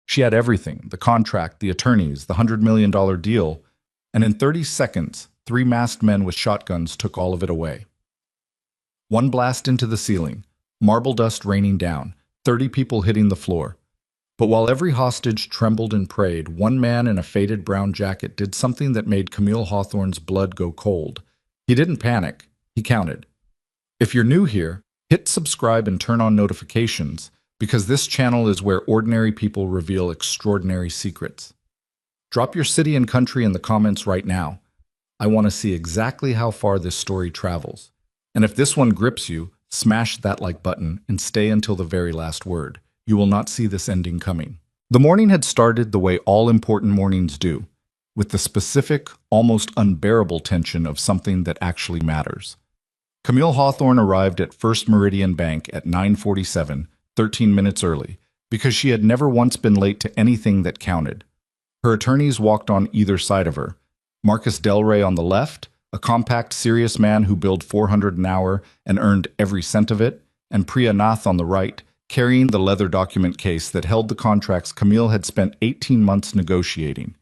She had everything: the contract, the attorneys, the $100 million deal, and in 30 seconds, three masked men with shotguns took all of it away. One blast into the ceiling, marble dust raining down, 30 people hitting the floor. But while every hostage trembled and prayed, one man in a faded brown jacket did something that made Camille Hawthorne's blood go cold. He didn't panic, he counted. If you're new here, hit subscribe and turn on notifications, because this channel is where ordinary people reveal extraordinary secrets. Drop your city and country in the comments right now. I want to see exactly how far this story travels. And if this one grips you, smash that like button and stay until the very last word. You will not see this ending coming. The morning had started the way all important mornings do, with the specific, almost unbearable tension of something that actually matters. Camille Hawthorne arrived at First Meridian Bank at 9:47, 13 minutes early, because she had never once been late to anything that counted. Her attorneys walked on either side of her. Marcus Delray on the left, a compact, serious man who billed $400 an hour and earned every cent of it, and Priya Nath on the right, carrying the leather document case that held the contracts Camille had spent 18 months negotiating.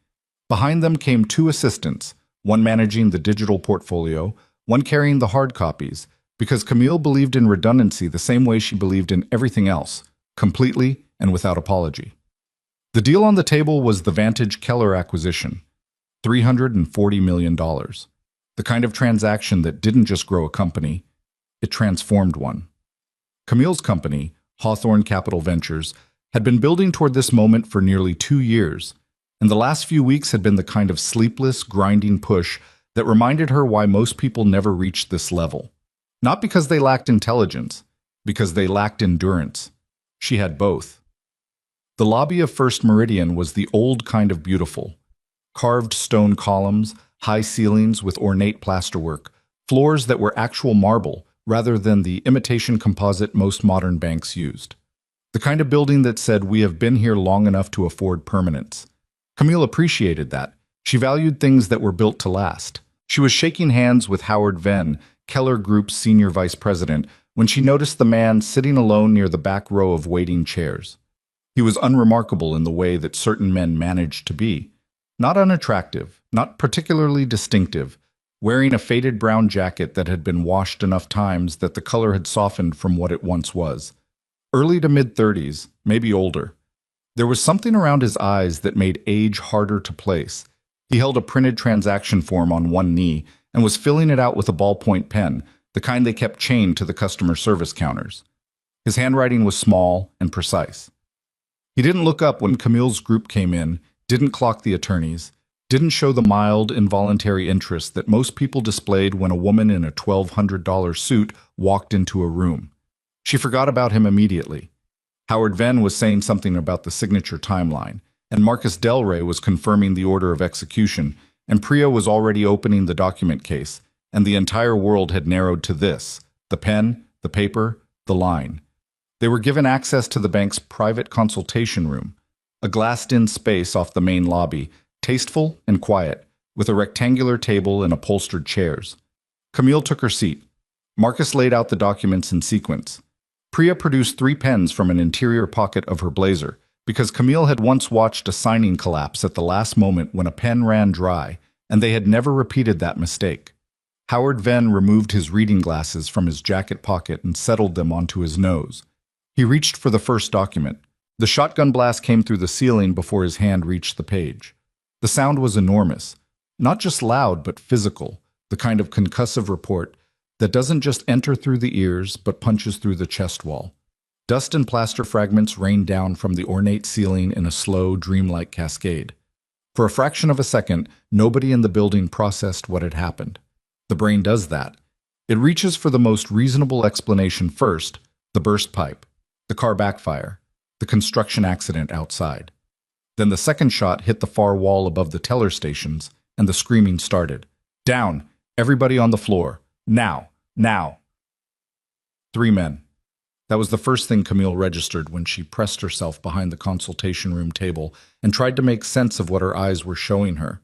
Behind them came two assistants, one managing the digital portfolio, one carrying the hard copies, because Camille believed in redundancy the same way she believed in everything else, completely and without apology. The deal on the table was the Vantage Keller acquisition, $340 million. The kind of transaction that didn't just grow a company, it transformed one. Camille's company, Hawthorne Capital Ventures, had been building toward this moment for nearly 2 years, and the last few weeks had been the kind of sleepless, grinding push that reminded her why most people never reached this level. Not because they lacked intelligence, because they lacked endurance. She had both. The lobby of First Meridian was the old kind of beautiful. Carved stone columns, high ceilings with ornate plasterwork, floors that were actual marble rather than the imitation composite most modern banks used. The kind of building that said, "We have been here long enough to afford permanence." Camille appreciated that. She valued things that were built to last. She was shaking hands with Howard Venn, Keller Group's senior vice president, when she noticed the man sitting alone near the back row of waiting chairs. He was unremarkable in the way that certain men managed to be. Not unattractive, not particularly distinctive, wearing a faded brown jacket that had been washed enough times that the color had softened from what it once was. Early to mid-30s, maybe older. There was something around his eyes that made age harder to place. He held a printed transaction form on one knee and was filling it out with a ballpoint pen, the kind they kept chained to the customer service counters. His handwriting was small and precise. He didn't look up when Camille's group came in, didn't clock the attorneys, didn't show the mild, involuntary interest that most people displayed when a woman in a $1,200 suit walked into a room. She forgot about him immediately. Howard Venn was saying something about the signature timeline, and Marcus Delray was confirming the order of execution, and Priya was already opening the document case, and the entire world had narrowed to this: the pen, the paper, the line. They were given access to the bank's private consultation room, a glassed-in space off the main lobby, tasteful and quiet, with a rectangular table and upholstered chairs. Camille took her seat. Marcus laid out the documents in sequence. Priya produced 3 pens from an interior pocket of her blazer, because Camille had once watched a signing collapse at the last moment when a pen ran dry, and they had never repeated that mistake. Howard Venn removed his reading glasses from his jacket pocket and settled them onto his nose. He reached for the first document. The shotgun blast came through the ceiling before his hand reached the page. The sound was enormous, not just loud but physical, the kind of concussive report that doesn't just enter through the ears but punches through the chest wall. Dust and plaster fragments rained down from the ornate ceiling in a slow, dreamlike cascade. For a fraction of a second, nobody in the building processed what had happened. The brain does that. It reaches for the most reasonable explanation first: the burst pipe, the car backfire, the construction accident outside. Then the second shot hit the far wall above the teller stations, and the screaming started. "Down! Everybody on the floor! Now! Now!" 3 men. That was the first thing Camille registered when she pressed herself behind the consultation room table and tried to make sense of what her eyes were showing her.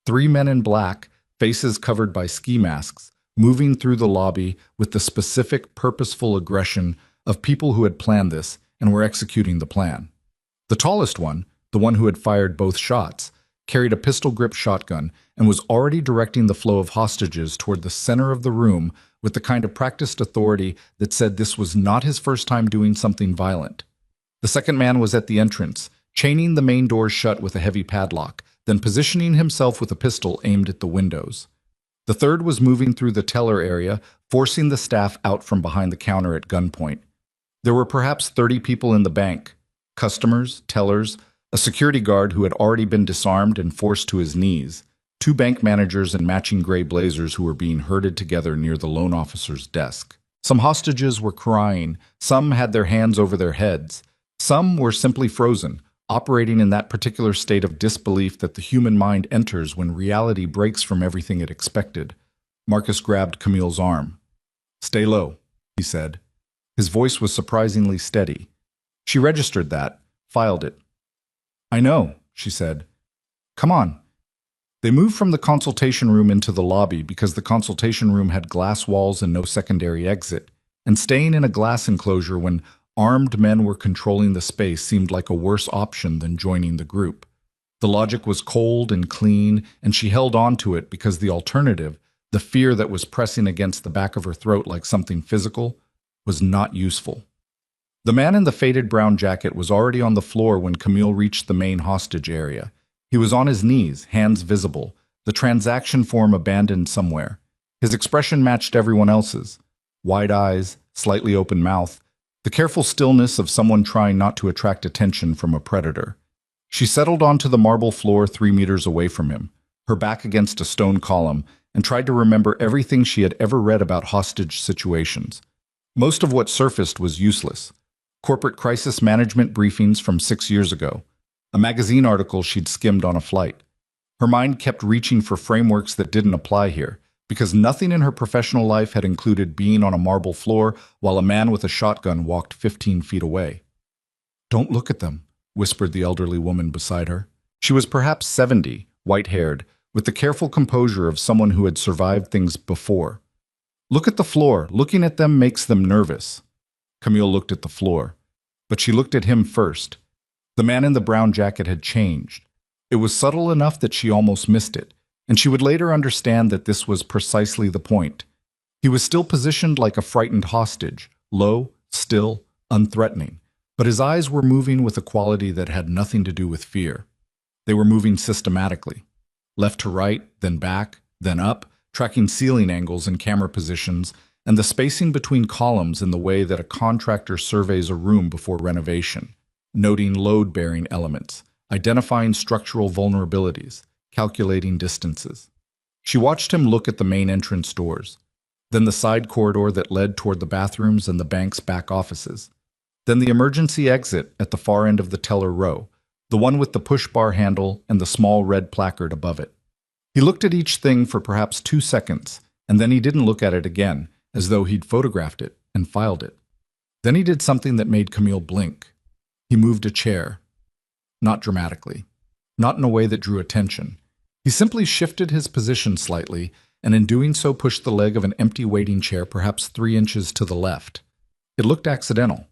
3 men in black, faces covered by ski masks, moving through the lobby with the specific, purposeful aggression of people who had planned this and were executing the plan. The tallest one, the one who had fired both shots, carried a pistol-grip shotgun and was already directing the flow of hostages toward the center of the room with the kind of practiced authority that said this was not his first time doing something violent. The second man was at the entrance, chaining the main doors shut with a heavy padlock, then positioning himself with a pistol aimed at the windows. The third was moving through the teller area, forcing the staff out from behind the counter at gunpoint. There were perhaps 30 people in the bank: customers, tellers, a security guard who had already been disarmed and forced to his knees, two bank managers in matching gray blazers who were being herded together near the loan officer's desk. Some hostages were crying, some had their hands over their heads, some were simply frozen, operating in that particular state of disbelief that the human mind enters when reality breaks from everything it expected. Marcus grabbed Camille's arm. "Stay low," he said. His voice was surprisingly steady. She registered that, filed it. "I know," she said. "Come on." They moved from the consultation room into the lobby because the consultation room had glass walls and no secondary exit, and staying in a glass enclosure when armed men were controlling the space seemed like a worse option than joining the group. The logic was cold and clean, and she held on to it because the alternative, the fear that was pressing against the back of her throat like something physical, was not useful. The man in the faded brown jacket was already on the floor when Camille reached the main hostage area. He was on his knees, hands visible, the transaction form abandoned somewhere. His expression matched everyone else's. Wide eyes, slightly open mouth, the careful stillness of someone trying not to attract attention from a predator. She settled onto the marble floor 3 meters away from him, her back against a stone column, and tried to remember everything she had ever read about hostage situations. Most of what surfaced was useless. Corporate crisis management briefings from 6 years ago, a magazine article she'd skimmed on a flight. Her mind kept reaching for frameworks that didn't apply here, because nothing in her professional life had included being on a marble floor while a man with a shotgun walked 15 feet away. "Don't look at them," whispered the elderly woman beside her. She was perhaps 70, white-haired, with the careful composure of someone who had survived things before. "Look at the floor. Looking at them makes them nervous." Camille looked at the floor, but she looked at him first. The man in the brown jacket had changed. It was subtle enough that she almost missed it, and she would later understand that this was precisely the point. He was still positioned like a frightened hostage, low, still, unthreatening, but his eyes were moving with a quality that had nothing to do with fear. They were moving systematically, left to right, then back, then up, tracking ceiling angles and camera positions, and the spacing between columns in the way that a contractor surveys a room before renovation, noting load-bearing elements, identifying structural vulnerabilities, calculating distances. She watched him look at the main entrance doors, then the side corridor that led toward the bathrooms and the bank's back offices, then the emergency exit at the far end of the teller row, the one with the push-bar handle and the small red placard above it. He looked at each thing for perhaps 2 seconds, and then he didn't look at it again, as though he'd photographed it and filed it. Then he did something that made Camille blink. He moved a chair. Not dramatically. Not in a way that drew attention. He simply shifted his position slightly, and in doing so pushed the leg of an empty waiting chair perhaps 3 inches to the left. It looked accidental.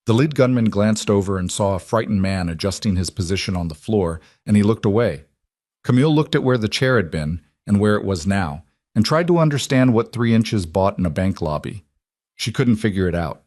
The lead gunman glanced over and saw a frightened man adjusting his position on the floor, and he looked away. Camille looked at where the chair had been, and where it was now, and tried to understand what 3 inches bought in a bank lobby. She couldn't figure it out.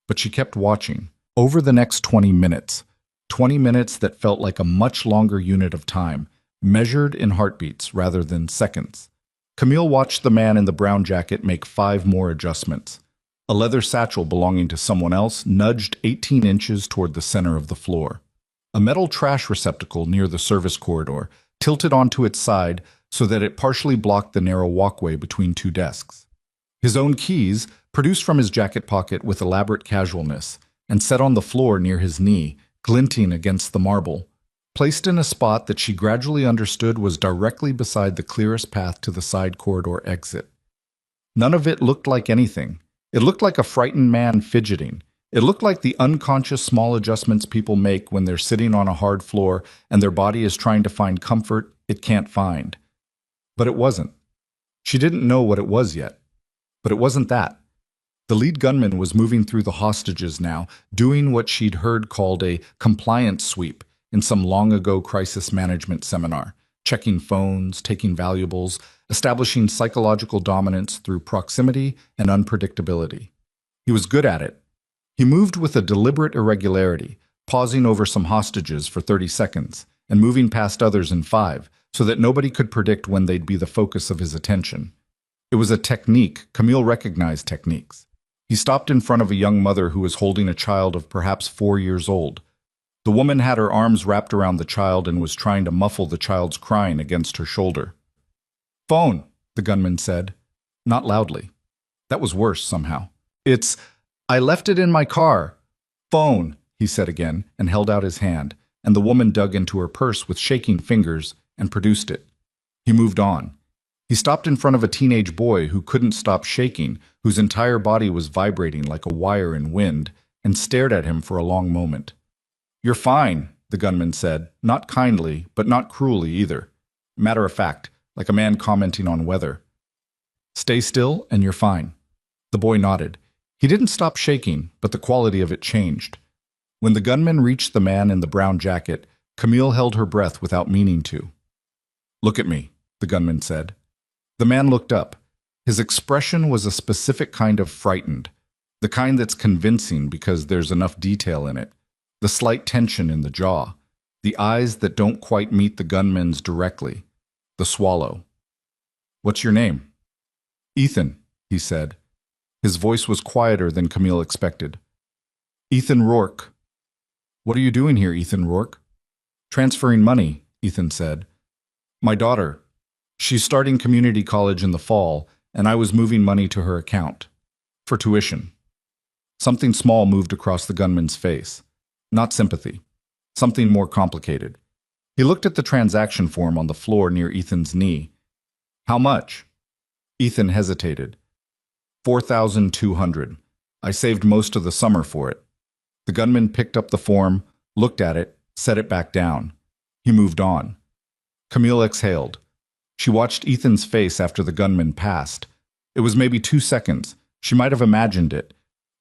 But she kept watching. Over the next 20 minutes, 20 minutes that felt like a much longer unit of time, measured in heartbeats rather than seconds. Camille watched the man in the brown jacket make 5 more adjustments. A leather satchel belonging to someone else nudged 18 inches toward the center of the floor. A metal trash receptacle near the service corridor tilted onto its side so that it partially blocked the narrow walkway between 2 desks. His own keys, produced from his jacket pocket with elaborate casualness, and set on the floor near his knee, glinting against the marble, placed in a spot that she gradually understood was directly beside the clearest path to the side corridor exit. None of it looked like anything. It looked like a frightened man fidgeting. It looked like the unconscious small adjustments people make when they're sitting on a hard floor and their body is trying to find comfort it can't find. But it wasn't. She didn't know what it was yet. But it wasn't that. The lead gunman was moving through the hostages now, doing what she'd heard called a compliance sweep, in some long-ago crisis management seminar, checking phones, taking valuables, establishing psychological dominance through proximity and unpredictability. He was good at it. He moved with a deliberate irregularity, pausing over some hostages for 30 seconds and moving past others in 5, so that nobody could predict when they'd be the focus of his attention. It was a technique. Camille recognized techniques. He stopped in front of a young mother who was holding a child of perhaps 4 years old. The woman had her arms wrapped around the child and was trying to muffle the child's crying against her shoulder. "Phone," the gunman said, not loudly. That was worse somehow. I left it in my car." "Phone," he said again, and held out his hand, and the woman dug into her purse with shaking fingers and produced it. He moved on. He stopped in front of a teenage boy who couldn't stop shaking, whose entire body was vibrating like a wire in wind, and stared at him for a long moment. "You're fine," the gunman said, not kindly, but not cruelly either. Matter of fact, like a man commenting on weather. "Stay still, and you're fine." The boy nodded. He didn't stop shaking, but the quality of it changed. When the gunman reached the man in the brown jacket, Camille held her breath without meaning to. "Look at me," the gunman said. The man looked up. His expression was a specific kind of frightened, the kind that's convincing because there's enough detail in it, the slight tension in the jaw, the eyes that don't quite meet the gunman's directly, the swallow. "What's your name?" "Ethan," he said. His voice was quieter than Camille expected. "Ethan Rourke." "What are you doing here, Ethan Rourke?" "Transferring money," Ethan said. "My daughter. She's starting community college in the fall, and I was moving money to her account. For tuition." Something small moved across the gunman's face. Not sympathy. Something more complicated. He looked at the transaction form on the floor near Ethan's knee. "How much?" Ethan hesitated. $4,200. I saved most of the summer for it." The gunman picked up the form, looked at it, set it back down. He moved on. Camille exhaled. She watched Ethan's face after the gunman passed. It was maybe 2 seconds. She might have imagined it.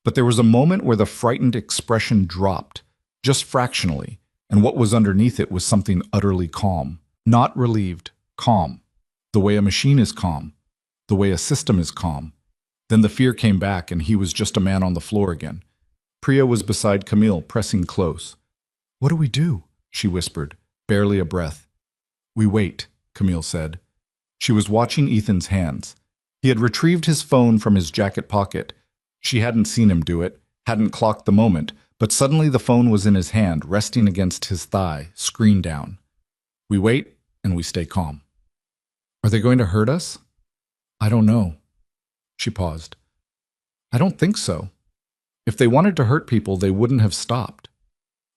But there was a moment where the frightened expression dropped, just fractionally, and what was underneath it was something utterly calm. Not relieved, calm. The way a machine is calm. The way a system is calm. Then the fear came back, and he was just a man on the floor again. Priya was beside Camille, pressing close. "What do we do?" she whispered, barely a breath. "We wait," Camille said. She was watching Ethan's hands. He had retrieved his phone from his jacket pocket. She hadn't seen him do it, hadn't clocked the moment, but suddenly the phone was in his hand, resting against his thigh, screen down. "We wait, and we stay calm." "Are they going to hurt us?" "I don't know." She paused. "I don't think so. If they wanted to hurt people, they wouldn't have stopped."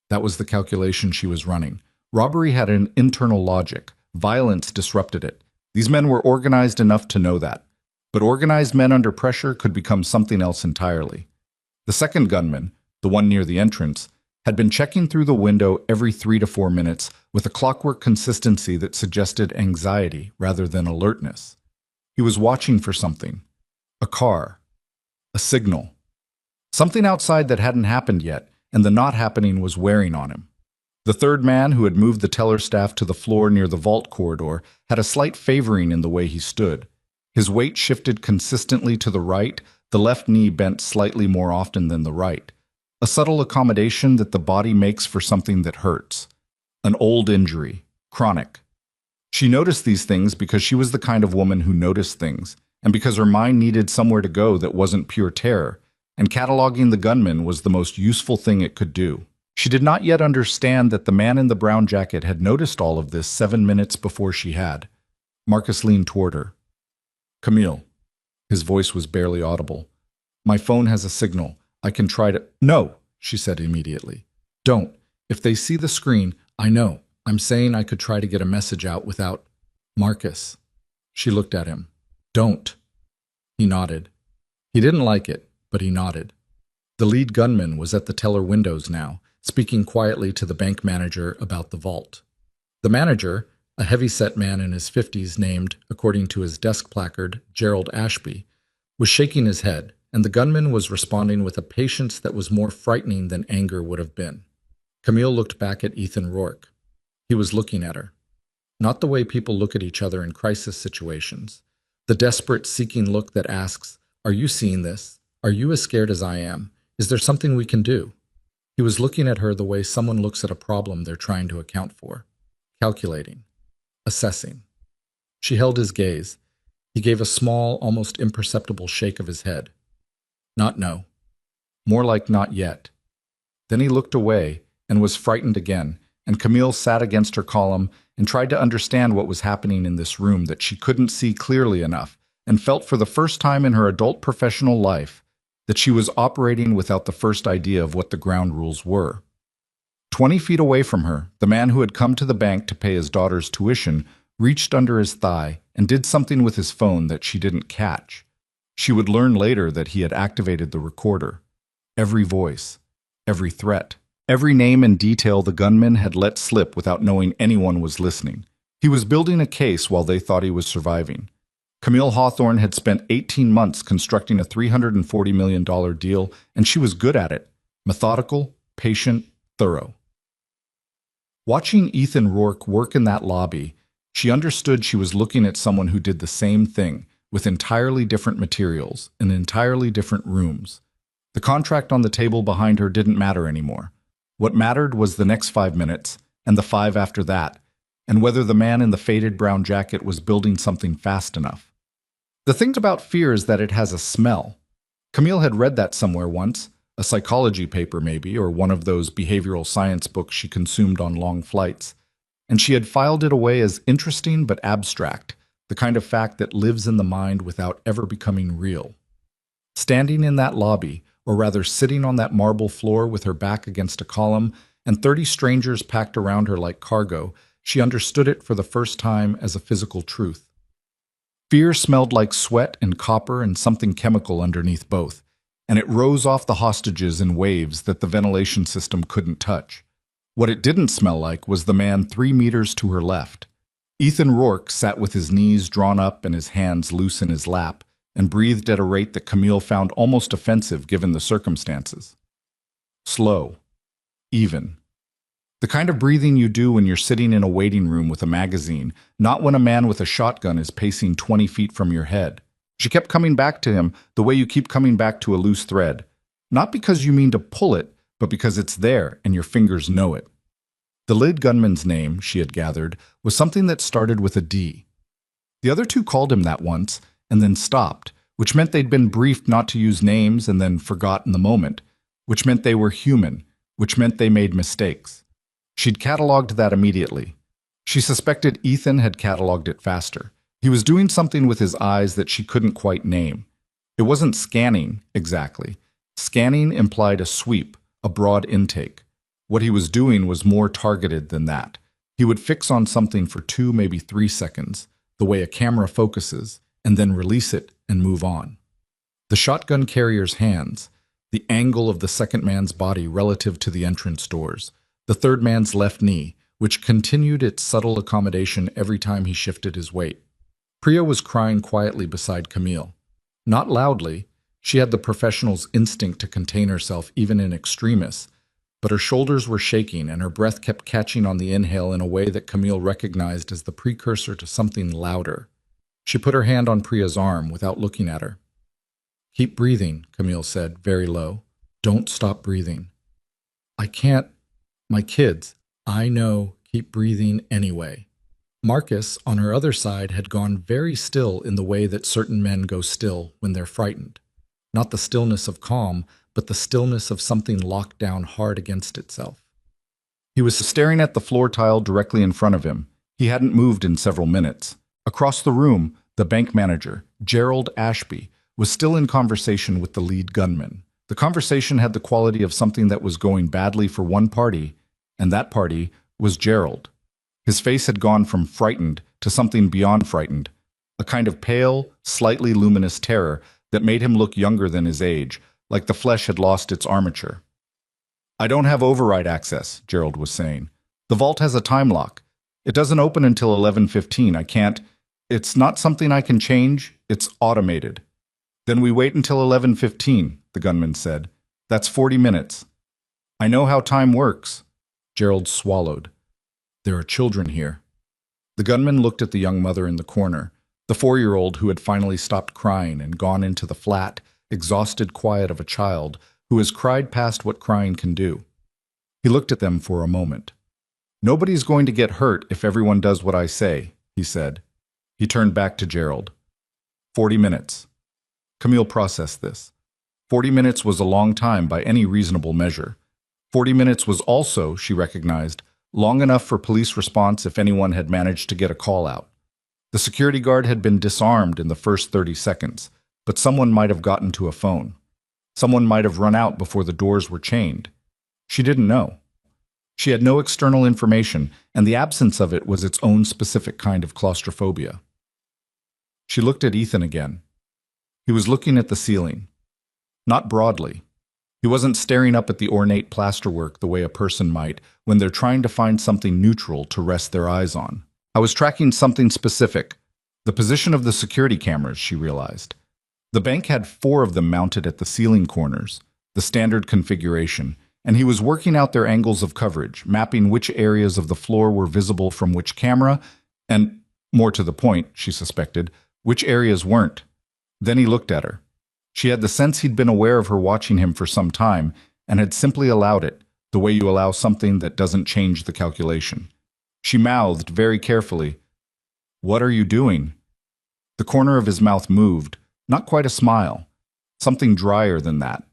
That was the calculation she was running. Robbery had an internal logic. Violence disrupted it. These men were organized enough to know that. But organized men under pressure could become something else entirely. The second gunman, the one near the entrance, had been checking through the window every 3 to 4 minutes with a clockwork consistency that suggested anxiety rather than alertness. He was watching for something. A car. A signal. Something outside that hadn't happened yet, and the not happening was wearing on him. The third man, who had moved the teller staff to the floor near the vault corridor, had a slight favoring in the way he stood. His weight shifted consistently to the right, the left knee bent slightly more often than the right. A subtle accommodation that the body makes for something that hurts. An old injury. Chronic. She noticed these things because she was the kind of woman who noticed things, and because her mind needed somewhere to go that wasn't pure terror, and cataloging the gunman was the most useful thing it could do. She did not yet understand that the man in the brown jacket had noticed all of this 7 minutes before she had. Marcus leaned toward her. "Camille." His voice was barely audible. "My phone has a signal. I can try to—" "No," she said immediately. "Don't. If they see the screen, I know. I'm saying I could try to get a message out without—" "Marcus." She looked at him. "Don't." He nodded. He didn't like it, but he nodded. The lead gunman was at the teller windows now, speaking quietly to the bank manager about the vault. The manager, a heavy-set man in his 50s named, according to his desk placard, Gerald Ashby, was shaking his head, and the gunman was responding with a patience that was more frightening than anger would have been. Camille looked back at Ethan Rourke. He was looking at her. Not the way people look at each other in crisis situations. The desperate, seeking look that asks, "Are you seeing this? Are you as scared as I am? Is there something we can do?" He was looking at her the way someone looks at a problem they're trying to account for. Calculating. Assessing. She held his gaze. He gave a small, almost imperceptible shake of his head. Not no. More like not yet. Then he looked away and was frightened again, and Camille sat against her column and tried to understand what was happening in this room that she couldn't see clearly enough, and felt for the first time in her adult professional life that she was operating without the first idea of what the ground rules were. 20 feet away from her, the man who had come to the bank to pay his daughter's tuition reached under his thigh and did something with his phone that she didn't catch. She would learn later that he had activated the recorder. Every voice, every threat, every name and detail the gunman had let slip without knowing anyone was listening. He was building a case while they thought he was surviving. Camille Hawthorne had spent 18 months constructing a $340 million deal, and she was good at it. Methodical, patient, thorough. Watching Ethan Rourke work in that lobby, she understood she was looking at someone who did the same thing, with entirely different materials, in entirely different rooms. The contract on the table behind her didn't matter anymore. What mattered was the next 5 minutes, and the 5 after that, and whether the man in the faded brown jacket was building something fast enough. The thing about fear is that it has a smell. Camille had read that somewhere once, a psychology paper maybe, or one of those behavioral science books she consumed on long flights, and she had filed it away as interesting but abstract, the kind of fact that lives in the mind without ever becoming real. Standing in that lobby, or rather sitting on that marble floor with her back against a column, and 30 strangers packed around her like cargo, she understood it for the first time as a physical truth. Fear smelled like sweat and copper and something chemical underneath both, and it rose off the hostages in waves that the ventilation system couldn't touch. What it didn't smell like was the man 3 meters to her left. Ethan Rourke sat with his knees drawn up and his hands loose in his lap, and breathed at a rate that Camille found almost offensive given the circumstances. Slow. Even. The kind of breathing you do when you're sitting in a waiting room with a magazine, not when a man with a shotgun is pacing 20 feet from your head. She kept coming back to him the way you keep coming back to a loose thread. Not because you mean to pull it, but because it's there and your fingers know it. The lead gunman's name, she had gathered, was something that started with a D. The other two called him that once, and then stopped, which meant they'd been briefed not to use names and then forgot in the moment, which meant they were human, which meant they made mistakes. She'd cataloged that immediately. She suspected Ethan had cataloged it faster. He was doing something with his eyes that she couldn't quite name. It wasn't scanning, exactly. Scanning implied a sweep, a broad intake. What he was doing was more targeted than that. He would fix on something for 2, maybe 3 seconds, the way a camera focuses, and then release it and move on. The shotgun carrier's hands, the angle of the second man's body relative to the entrance doors, the third man's left knee, which continued its subtle accommodation every time he shifted his weight. Priya was crying quietly beside Camille. Not loudly, she had the professional's instinct to contain herself even in extremis, but her shoulders were shaking and her breath kept catching on the inhale in a way that Camille recognized as the precursor to something louder. She put her hand on Priya's arm without looking at her. "Keep breathing," Camille said, very low. "Don't stop breathing." "I can't. My kids." "I know. Keep breathing anyway." Marcus, on her other side, had gone very still in the way that certain men go still when they're frightened. Not the stillness of calm, but the stillness of something locked down hard against itself. He was staring at the floor tile directly in front of him. He hadn't moved in several minutes. Across the room, the bank manager, Gerald Ashby, was still in conversation with the lead gunman. The conversation had the quality of something that was going badly for one party, and that party was Gerald. His face had gone from frightened to something beyond frightened, a kind of pale, slightly luminous terror that made him look younger than his age, like the flesh had lost its armature. "I don't have override access," Gerald was saying. "The vault has a time lock. It doesn't open until 11:15. I can't. It's not something I can change. It's automated." "Then we wait until 11:15, the gunman said. "That's 40 minutes. I know how time works." Gerald swallowed. There are children here. The gunman looked at the young mother in the corner, the 4-year-old who had finally stopped crying and gone into the flat, exhausted quiet of a child who has cried past what crying can do. He looked at them for a moment. Nobody's going to get hurt if everyone does what I say, he said. He turned back to Gerald. 40 minutes. Camille processed this. 40 minutes was a long time by any reasonable measure. 40 minutes was also, she recognized, long enough for police response if anyone had managed to get a call out. The security guard had been disarmed in the first 30 seconds, but someone might have gotten to a phone. Someone might have run out before the doors were chained. She didn't know. She had no external information, and the absence of it was its own specific kind of claustrophobia. She looked at Ethan again. He was looking at the ceiling. Not broadly. He wasn't staring up at the ornate plasterwork the way a person might when they're trying to find something neutral to rest their eyes on. I was tracking something specific. The position of the security cameras, she realized. The bank had 4 of them mounted at the ceiling corners, the standard configuration, and he was working out their angles of coverage, mapping which areas of the floor were visible from which camera, and, more to the point, she suspected, which areas weren't. Then he looked at her. She had the sense he'd been aware of her watching him for some time and had simply allowed it, the way you allow something that doesn't change the calculation. She mouthed very carefully, "What are you doing?" The corner of his mouth moved, not quite a smile, something drier than that.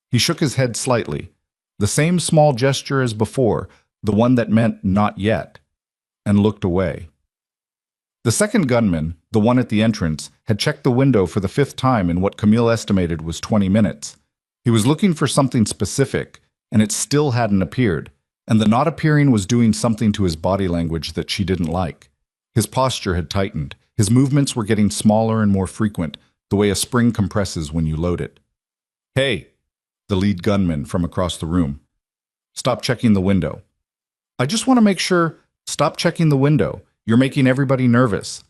He shook his head slightly, the same small gesture as before, the one that meant not yet, and looked away. The second gunman, the one at the entrance, had checked the window for the 5th time in what Camille estimated was 20 minutes. He was looking for something specific, and it still hadn't appeared, and the not appearing was doing something to his body language that she didn't like. His posture had tightened. His movements were getting smaller and more frequent, the way a spring compresses when you load it. "Hey," the lead gunman from across the room. "Stop checking the window." "I just want to make sure." "Stop checking the window. You're making everybody nervous."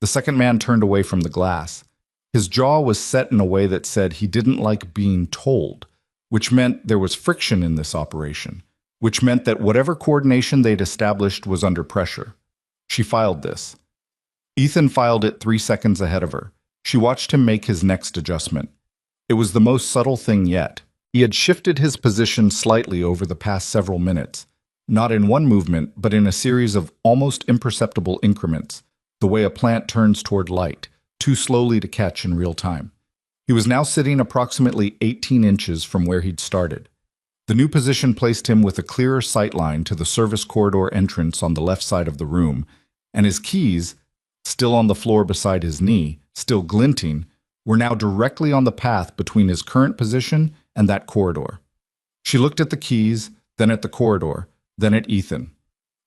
The second man turned away from the glass. His jaw was set in a way that said he didn't like being told, which meant there was friction in this operation, which meant that whatever coordination they'd established was under pressure. She filed this. Ethan filed it 3 seconds ahead of her. She watched him make his next adjustment. It was the most subtle thing yet. He had shifted his position slightly over the past several minutes, not in one movement, but in a series of almost imperceptible increments, the way a plant turns toward light, too slowly to catch in real time. He was now sitting approximately 18 inches from where he'd started. The new position placed him with a clearer sightline to the service corridor entrance on the left side of the room, and his keys, still on the floor beside his knee, still glinting, were now directly on the path between his current position and that corridor. She looked at the keys, then at the corridor, then at Ethan.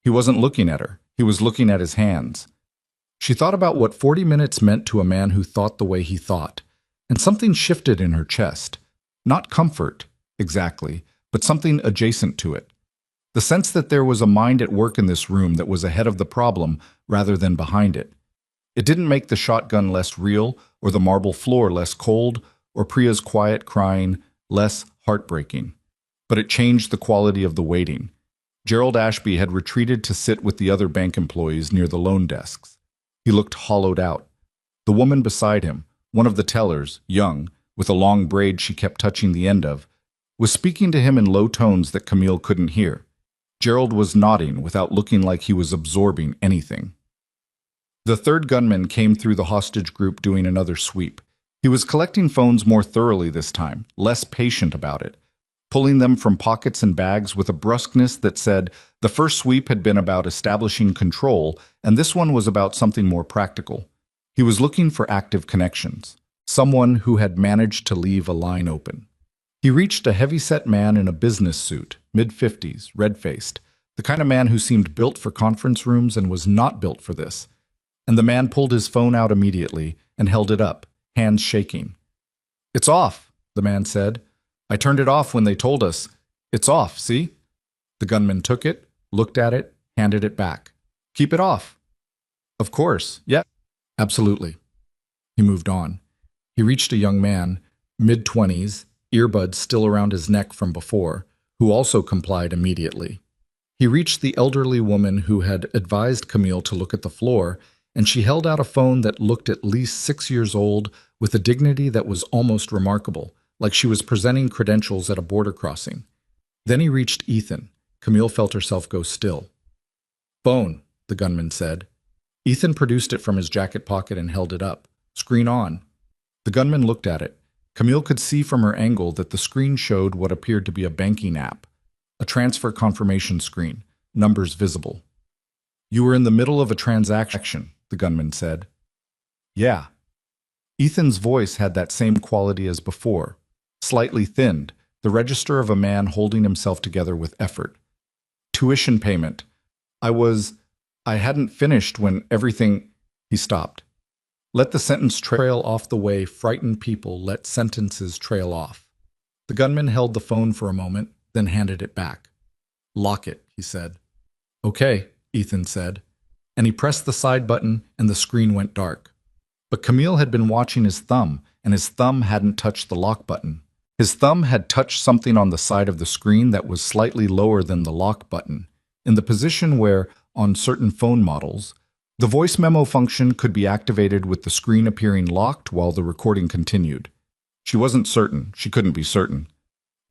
He wasn't looking at her. He was looking at his hands. She thought about what 40 minutes meant to a man who thought the way he thought, and something shifted in her chest. Not comfort, exactly, but something adjacent to it. The sense that there was a mind at work in this room that was ahead of the problem rather than behind it. It didn't make the shotgun less real, or the marble floor less cold, or Priya's quiet crying less heartbreaking. But it changed the quality of the waiting. Gerald Ashby had retreated to sit with the other bank employees near the loan desks. He looked hollowed out. The woman beside him, one of the tellers, young, with a long braid she kept touching the end of, was speaking to him in low tones that Camille couldn't hear. Gerald was nodding without looking like he was absorbing anything. The third gunman came through the hostage group doing another sweep. He was collecting phones more thoroughly this time, less patient about it, pulling them from pockets and bags with a brusqueness that said the first sweep had been about establishing control, and this one was about something more practical. He was looking for active connections, someone who had managed to leave a line open. He reached a heavy-set man in a business suit, mid-50s, red-faced, the kind of man who seemed built for conference rooms and was not built for this. And the man pulled his phone out immediately and held it up, hands shaking. "It's off," the man said. "I turned it off when they told us. It's off, see?" The gunman took it, looked at it, handed it back. "Keep it off." "Of course, yeah, absolutely." He moved on. He reached a young man, mid-20s, earbuds still around his neck from before, who also complied immediately. He reached the elderly woman who had advised Camille to look at the floor, and she held out a phone that looked at least 6 years old with a dignity that was almost remarkable, like she was presenting credentials at a border crossing. Then he reached Ethan. Camille felt herself go still. "Phone," the gunman said. Ethan produced it from his jacket pocket and held it up. "Screen on." The gunman looked at it. Camille could see from her angle that the screen showed what appeared to be a banking app. A transfer confirmation screen, numbers visible. "You were in the middle of a transaction," the gunman said. "Yeah." Ethan's voice had that same quality as before, slightly thinned, the register of a man holding himself together with effort. "Tuition payment. I hadn't finished when everything—" He stopped. "Let the sentence trail off the way frightened people let sentences trail off." The gunman held the phone for a moment, then handed it back. "Lock it," he said. "Okay," Ethan said, and he pressed the side button and the screen went dark. But Camille had been watching his thumb, and his thumb hadn't touched the lock button. His thumb had touched something on the side of the screen that was slightly lower than the lock button, in the position where, on certain phone models, the voice memo function could be activated with the screen appearing locked while the recording continued. She wasn't certain, she couldn't be certain.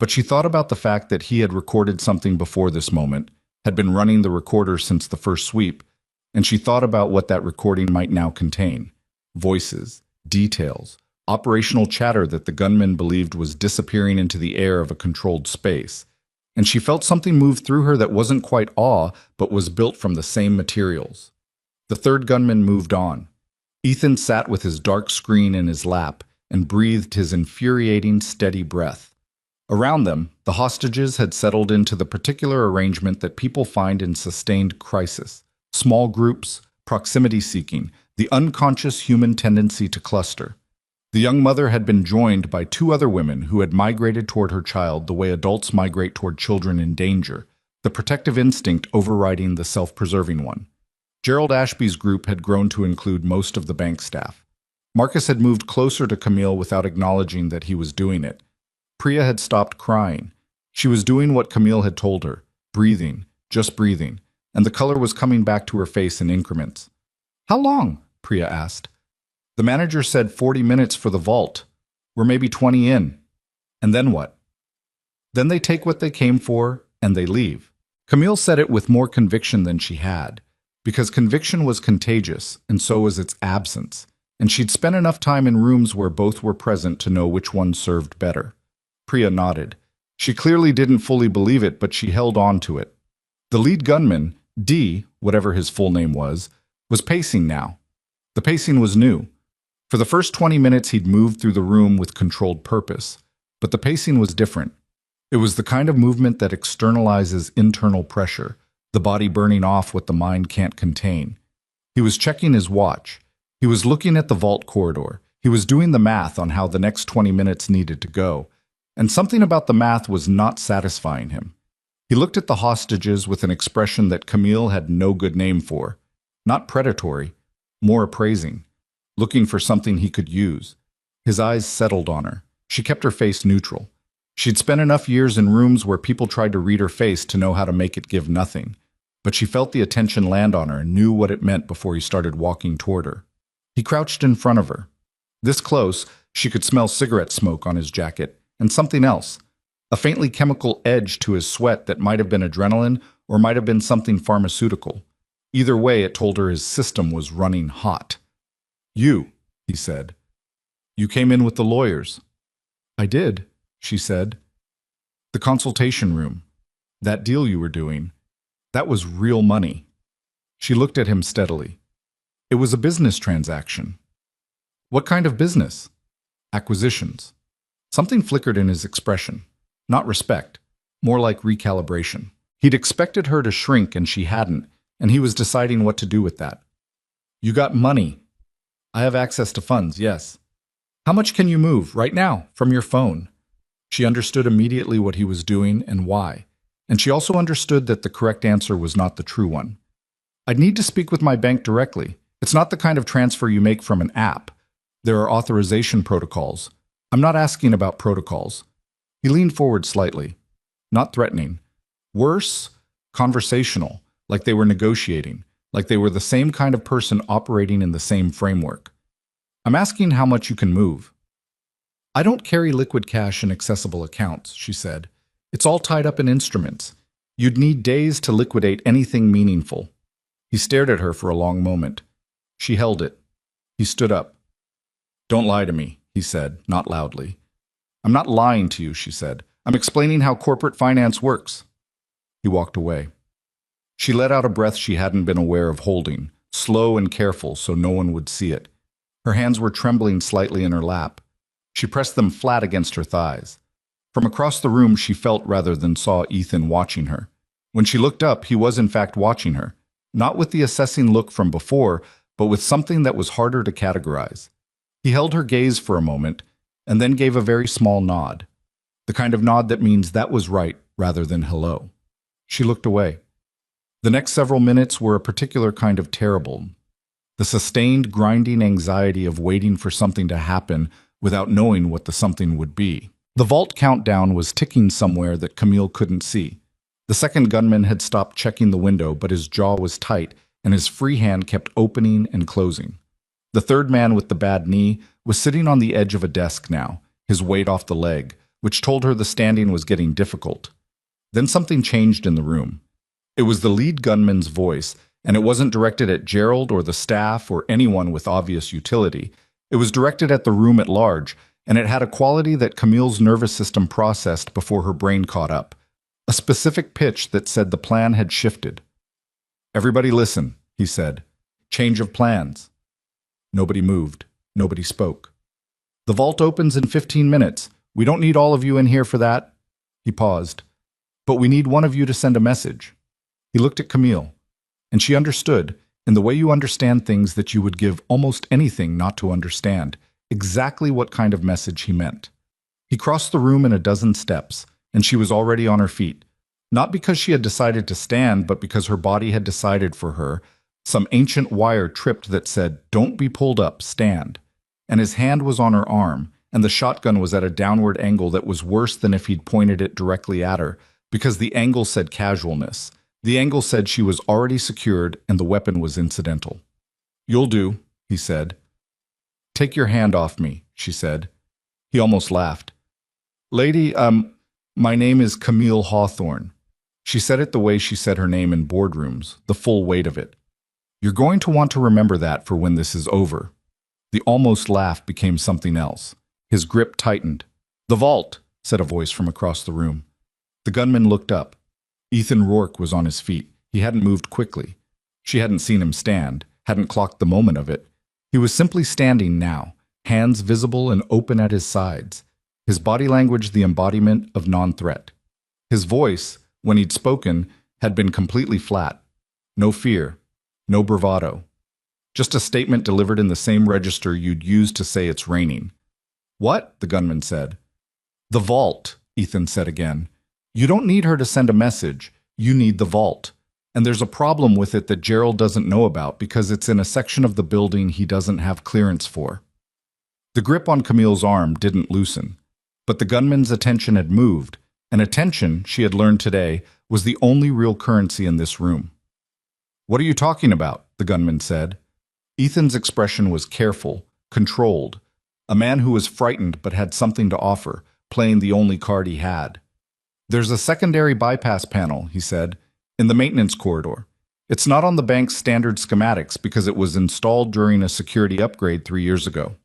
But she thought about the fact that he had recorded something before this moment, had been running the recorder since the first sweep, and she thought about what that recording might now contain. Voices, details, operational chatter that the gunman believed was disappearing into the air of a controlled space. And she felt something move through her that wasn't quite awe, but was built from the same materials. The third gunman moved on. Ethan sat with his dark screen in his lap and breathed his infuriating, steady breath. Around them, the hostages had settled into the particular arrangement that people find in sustained crisis. Small groups, proximity seeking, the unconscious human tendency to cluster. The young mother had been joined by two other women who had migrated toward her child the way adults migrate toward children in danger, the protective instinct overriding the self-preserving one. Gerald Ashby's group had grown to include most of the bank staff. Marcus had moved closer to Camille without acknowledging that he was doing it. Priya had stopped crying. She was doing what Camille had told her, breathing, just breathing, and the color was coming back to her face in increments. "How long?" Priya asked. "The manager said 40 minutes for the vault. We're maybe 20 in." "And then what?" "Then they take what they came for, and they leave." Camille said it with more conviction than she had, because conviction was contagious, and so was its absence, and she'd spent enough time in rooms where both were present to know which one served better. Priya nodded. She clearly didn't fully believe it, but she held on to it. The lead gunman, D, whatever his full name was pacing now. The pacing was new. For the first 20 minutes he'd moved through the room with controlled purpose, but the pacing was different. It was the kind of movement that externalizes internal pressure, the body burning off what the mind can't contain. He was checking his watch. He was looking at the vault corridor. He was doing the math on how the next 20 minutes needed to go, and something about the math was not satisfying him. He looked at the hostages with an expression that Camille had no good name for. Not predatory, more appraising, looking for something he could use. His eyes settled on her. She kept her face neutral. She'd spent enough years in rooms where people tried to read her face to know how to make it give nothing. But she felt the attention land on her and knew what it meant before he started walking toward her. He crouched in front of her. This close, she could smell cigarette smoke on his jacket, and something else. A faintly chemical edge to his sweat that might have been adrenaline or might have been something pharmaceutical. Either way, it told her his system was running hot. "You," he said. "You came in with the lawyers." "I did," she said. "The consultation room. That deal you were doing. That was real money." She looked at him steadily. "It was a business transaction." "What kind of business?" "Acquisitions." Something flickered in his expression. Not respect, more like recalibration. He'd expected her to shrink and she hadn't, and he was deciding what to do with that. "You got money." "I have access to funds, yes." "How much can you move, right now, from your phone?" She understood immediately what he was doing and why, and she also understood that the correct answer was not the true one. "I'd need to speak with my bank directly. It's not the kind of transfer you make from an app. There are authorization protocols. I'm not asking about protocols." He leaned forward slightly. Not threatening. Worse, conversational, like they were negotiating, like they were the same kind of person operating in the same framework. I'm asking how much you can move. I don't carry liquid cash in accessible accounts, she said. It's all tied up in instruments. You'd need days to liquidate anything meaningful. He stared at her for a long moment. She held it. He stood up. Don't lie to me, he said, not loudly. I'm not lying to you, she said. I'm explaining how corporate finance works. He walked away. She let out a breath she hadn't been aware of holding, slow and careful so no one would see it. Her hands were trembling slightly in her lap. She pressed them flat against her thighs. From across the room she felt rather than saw Ethan watching her. When she looked up, he was in fact watching her, not with the assessing look from before, but with something that was harder to categorize. He held her gaze for a moment, and then gave a very small nod. The kind of nod that means that was right rather than hello. She looked away. The next several minutes were a particular kind of terrible. The sustained, grinding anxiety of waiting for something to happen without knowing what the something would be. The vault countdown was ticking somewhere that Camille couldn't see. The second gunman had stopped checking the window, but his jaw was tight and his free hand kept opening and closing. The third man with the bad knee was sitting on the edge of a desk now, his weight off the leg, which told her the standing was getting difficult. Then something changed in the room. It was the lead gunman's voice, and it wasn't directed at Gerald or the staff or anyone with obvious utility. It was directed at the room at large, and it had a quality that Camille's nervous system processed before her brain caught up. A specific pitch that said the plan had shifted. Everybody listen, he said. Change of plans. Nobody moved. Nobody spoke. The vault opens in 15 minutes. We don't need all of you in here for that. He paused. But we need one of you to send a message. He looked at Camille, and she understood, in the way you understand things that you would give almost anything not to understand, exactly what kind of message he meant. He crossed the room in a dozen steps, and she was already on her feet, not because she had decided to stand, but because her body had decided for her. Some ancient wire tripped that said, "Don't be pulled up, stand." And his hand was on her arm, and the shotgun was at a downward angle that was worse than if he'd pointed it directly at her, because the angle said casualness. The angle said she was already secured and the weapon was incidental. "You'll do," he said. "Take your hand off me," she said. He almost laughed. "Lady, my name is Camille Hawthorne." She said it the way she said her name in boardrooms, the full weight of it. "You're going to want to remember that for when this is over." The almost laugh became something else. His grip tightened. "The vault," said a voice from across the room. The gunman looked up. Ethan Rourke was on his feet. He hadn't moved quickly. She hadn't seen him stand, hadn't clocked the moment of it. He was simply standing now, hands visible and open at his sides. His body language the embodiment of non-threat. His voice, when he'd spoken, had been completely flat. No fear, no bravado. Just a statement delivered in the same register you'd use to say it's raining. "What?" the gunman said. "The vault," Ethan said again. "You don't need her to send a message. You need the vault. And there's a problem with it that Gerald doesn't know about because it's in a section of the building he doesn't have clearance for." The grip on Camille's arm didn't loosen, but the gunman's attention had moved, and attention, she had learned today, was the only real currency in this room. "What are you talking about?" the gunman said. Ethan's expression was careful, controlled, a man who was frightened but had something to offer, playing the only card he had. "There's a secondary bypass panel," he said, "in the maintenance corridor. It's not on the bank's standard schematics because it was installed during a security upgrade 3 years ago.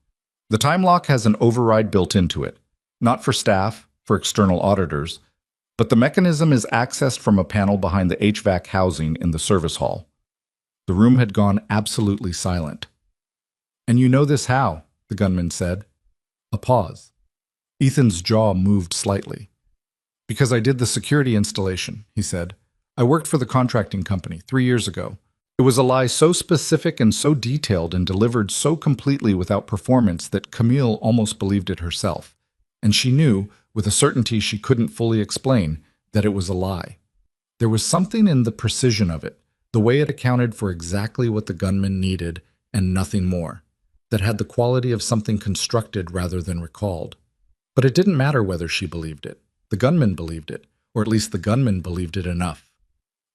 The time lock has an override built into it, not for staff, for external auditors, but the mechanism is accessed from a panel behind the HVAC housing in the service hall." The room had gone absolutely silent. "And you know this how?" the gunman said. A pause. Ethan's jaw moved slightly. "Because I did the security installation," he said. "I worked for the contracting company 3 years ago. It was a lie so specific and so detailed and delivered so completely without performance that Camille almost believed it herself. And she knew, with a certainty she couldn't fully explain, that it was a lie. There was something in the precision of it, the way it accounted for exactly what the gunman needed and nothing more, that had the quality of something constructed rather than recalled. But it didn't matter whether she believed it. The gunman believed it, or at least the gunman believed it enough.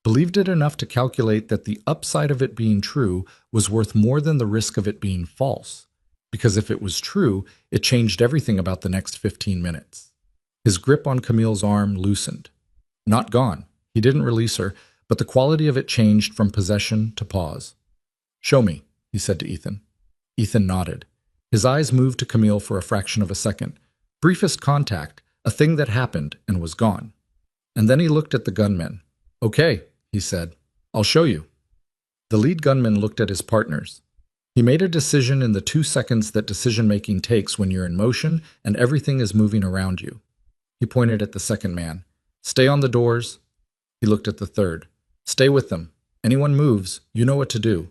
believed it enough to calculate that the upside of it being true was worth more than the risk of it being false, because if it was true, it changed everything about the next 15 minutes. His grip on Camille's arm loosened. Not gone. He didn't release her, but the quality of it changed from possession to pause. "Show me," he said to Ethan. Ethan nodded. His eyes moved to Camille for a fraction of a second. Briefest contact, a thing that happened and was gone. And then he looked at the gunmen. "Okay," he said. "I'll show you." The lead gunman looked at his partners. He made a decision in the 2 seconds that decision-making takes when you're in motion and everything is moving around you. He pointed at the second man. "Stay on the doors." He looked at the third. "Stay with them. Anyone moves, you know what to do."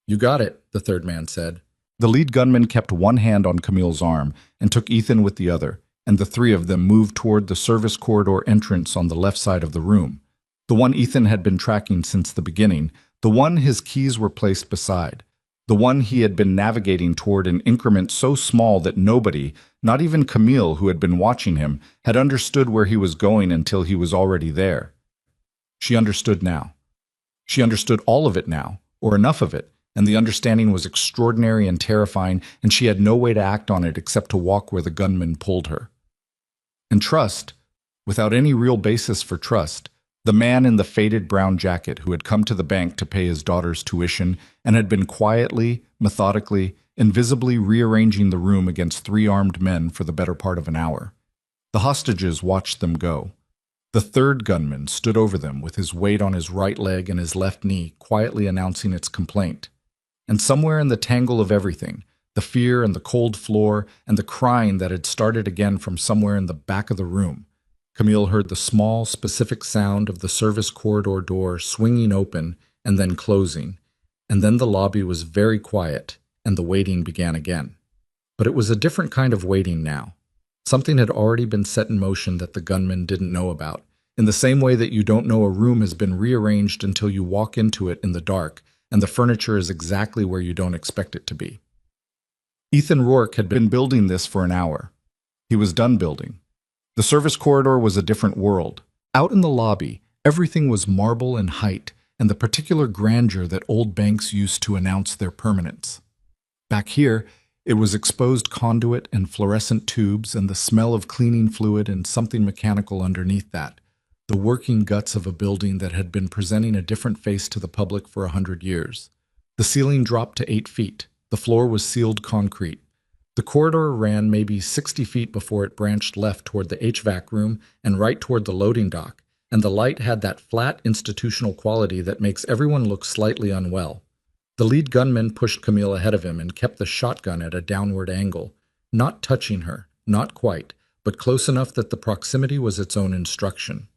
"You got it," the third man said. The lead gunman kept one hand on Camille's arm and took Ethan with the other, and the three of them moved toward the service corridor entrance on the left side of the room, the one Ethan had been tracking since the beginning, the one his keys were placed beside, the one he had been navigating toward in increments so small that nobody, not even Camille who had been watching him, had understood where he was going until he was already there. She understood now. She understood all of it now, or enough of it, and the understanding was extraordinary and terrifying, and she had no way to act on it except to walk where the gunman pulled her. And trust, without any real basis for trust, the man in the faded brown jacket who had come to the bank to pay his daughter's tuition and had been quietly, methodically, invisibly rearranging the room against 3 armed men for the better part of an hour. The hostages watched them go. The third gunman stood over them with his weight on his right leg and his left knee, quietly announcing its complaint. And somewhere in the tangle of everything, the fear and the cold floor and the crying that had started again from somewhere in the back of the room, Camille heard the small, specific sound of the service corridor door swinging open and then closing, and then the lobby was very quiet, and the waiting began again. But it was a different kind of waiting now. Something had already been set in motion that the gunman didn't know about, in the same way that you don't know a room has been rearranged until you walk into it in the dark, and the furniture is exactly where you don't expect it to be. Ethan Rourke had been building this for an hour. He was done building. The service corridor was a different world. Out in the lobby, everything was marble and height, and the particular grandeur that old banks used to announce their permanence. Back here, it was exposed conduit and fluorescent tubes and the smell of cleaning fluid and something mechanical underneath that, the working guts of a building that had been presenting a different face to the public for 100 years. The ceiling dropped to 8 feet. The floor was sealed concrete. The corridor ran maybe 60 feet before it branched left toward the HVAC room and right toward the loading dock, and the light had that flat institutional quality that makes everyone look slightly unwell. The lead gunman pushed Camille ahead of him and kept the shotgun at a downward angle, not touching her, not quite, but close enough that the proximity was its own instruction.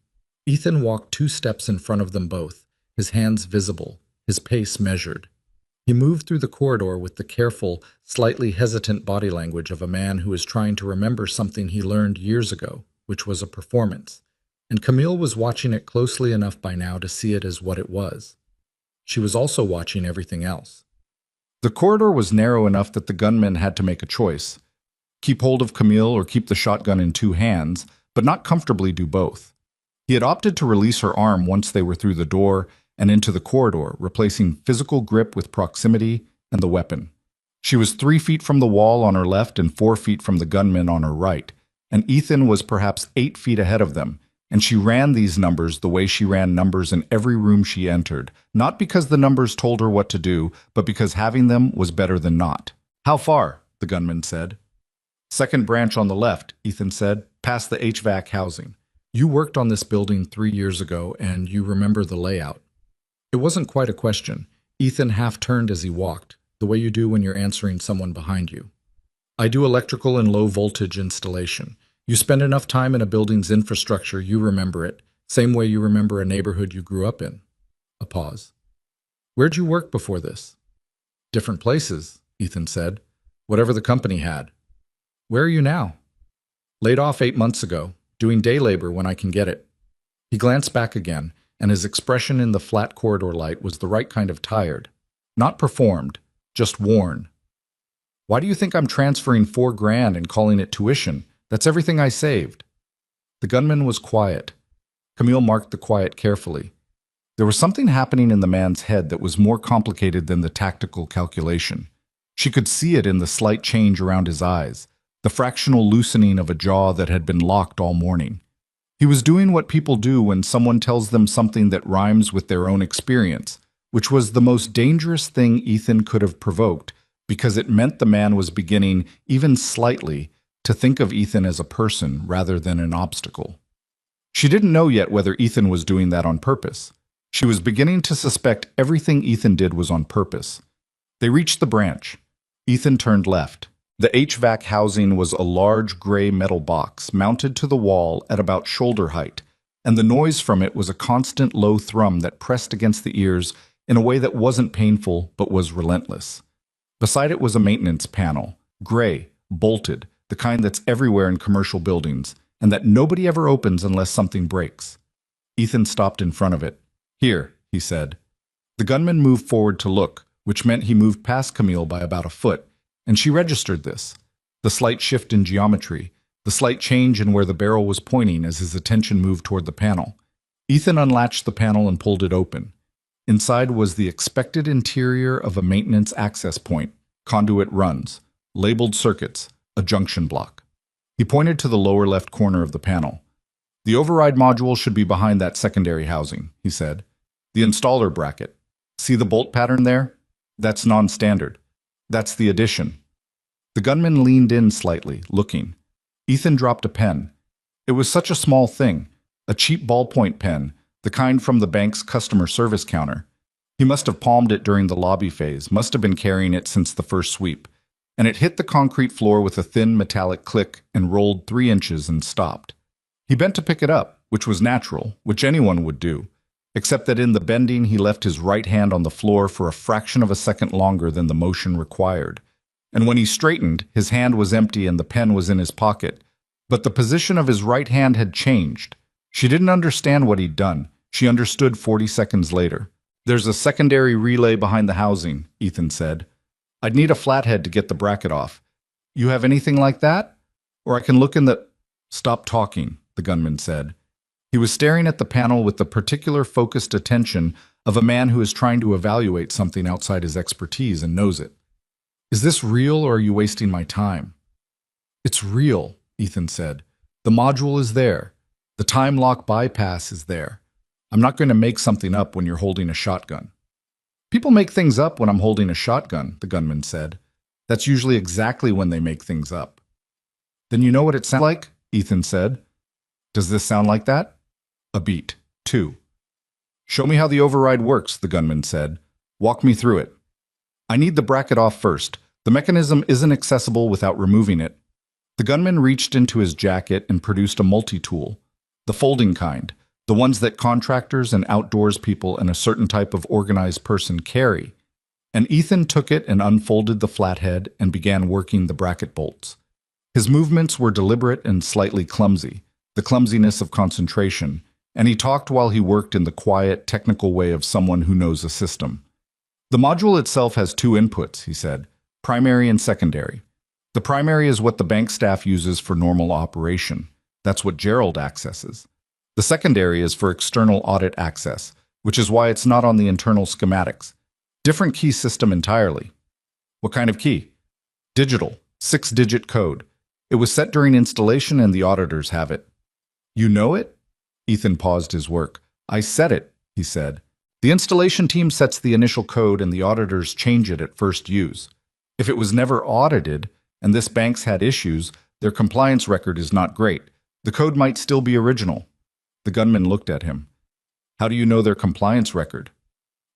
Ethan walked 2 steps in front of them both, his hands visible, his pace measured. He moved through the corridor with the careful, slightly hesitant body language of a man who is trying to remember something he learned years ago, which was a performance, and Camille was watching it closely enough by now to see it as what it was. She was also watching everything else. The corridor was narrow enough that the gunman had to make a choice. Keep hold of Camille or keep the shotgun in 2 hands, but not comfortably do both. He had opted to release her arm once they were through the door and into the corridor, replacing physical grip with proximity and the weapon. She was 3 feet from the wall on her left and 4 feet from the gunman on her right, and Ethan was perhaps 8 feet ahead of them, and she ran these numbers the way she ran numbers in every room she entered, not because the numbers told her what to do, but because having them was better than not. "How far?" the gunman said. "Second branch on the left," Ethan said, "past the HVAC housing. You worked on this building 3 years ago, and you remember the layout." It wasn't quite a question. Ethan half turned as he walked, the way you do when you're answering someone behind you. "I do electrical and low-voltage installation. You spend enough time in a building's infrastructure, you remember it, same way you remember a neighborhood you grew up in." A pause. "Where'd you work before this?" "Different places," Ethan said. "Whatever the company had." "Where are you now?" "Laid off 8 months ago. Doing day labor when I can get it." He glanced back again, and his expression in the flat corridor light was the right kind of tired. Not performed, just worn. "Why do you think I'm transferring $4,000 and calling it tuition? That's everything I saved." The gunman was quiet. Camille marked the quiet carefully. There was something happening in the man's head that was more complicated than the tactical calculation. She could see it in the slight change around his eyes, the fractional loosening of a jaw that had been locked all morning. He was doing what people do when someone tells them something that rhymes with their own experience, which was the most dangerous thing Ethan could have provoked, because it meant the man was beginning, even slightly, to think of Ethan as a person rather than an obstacle. She didn't know yet whether Ethan was doing that on purpose. She was beginning to suspect everything Ethan did was on purpose. They reached the branch. Ethan turned left. The HVAC housing was a large gray metal box mounted to the wall at about shoulder height, and the noise from it was a constant low thrum that pressed against the ears in a way that wasn't painful but was relentless. Beside it was a maintenance panel, gray, bolted, the kind that's everywhere in commercial buildings, and that nobody ever opens unless something breaks. Ethan stopped in front of it. "Here," he said. The gunman moved forward to look, which meant he moved past Camille by about a foot, and she registered this. The slight shift in geometry, the slight change in where the barrel was pointing as his attention moved toward the panel. Ethan unlatched the panel and pulled it open. Inside was the expected interior of a maintenance access point, conduit runs, labeled circuits, a junction block. He pointed to the lower left corner of the panel. "The override module should be behind that secondary housing," he said. "The installer bracket. See the bolt pattern there? That's non-standard. That's the addition." The gunman leaned in slightly, looking. Ethan dropped a pen. It was such a small thing, a cheap ballpoint pen, the kind from the bank's customer service counter. He must have palmed it during the lobby phase, must have been carrying it since the first sweep. And it hit the concrete floor with a thin metallic click and rolled 3 inches and stopped. He bent to pick it up, which was natural, which anyone would do, except that in the bending he left his right hand on the floor for a fraction of a second longer than the motion required. And when he straightened, his hand was empty and the pen was in his pocket. But the position of his right hand had changed. She didn't understand what he'd done. She understood 40 seconds later. "There's a secondary relay behind the housing," Ethan said. "I'd need a flathead to get the bracket off. You have anything like that? Or I can look in the—" "Stop talking," the gunman said. He was staring at the panel with the particular focused attention of a man who is trying to evaluate something outside his expertise and knows it. "Is this real or are you wasting my time?" "It's real," Ethan said. "The module is there. The time lock bypass is there. I'm not going to make something up when you're holding a shotgun." "People make things up when I'm holding a shotgun," the gunman said. "That's usually exactly when they make things up." "Then you know what it sounds like?" Ethan said. "Does this sound like that?" "A beat, too." "Show me how the override works," the gunman said. "Walk me through it." "I need the bracket off first. The mechanism isn't accessible without removing it." The gunman reached into his jacket and produced a multi-tool, the folding kind, the ones that contractors and outdoors people and a certain type of organized person carry. And Ethan took it and unfolded the flathead and began working the bracket bolts. His movements were deliberate and slightly clumsy, the clumsiness of concentration, and he talked while he worked in the quiet, technical way of someone who knows a system. "The module itself has 2 inputs," he said, "primary and secondary. The primary is what the bank staff uses for normal operation. That's what Gerald accesses. The secondary is for external audit access, which is why it's not on the internal schematics. Different key system entirely." "What kind of key?" "Digital, 6-digit code. It was set during installation and the auditors have it." "You know it?" Ethan paused his work. "I set it," he said. "The installation team sets the initial code and the auditors change it at first use. If it was never audited, and this bank's had issues, their compliance record is not great. The code might still be original." The gunman looked at him. "How do you know their compliance record?"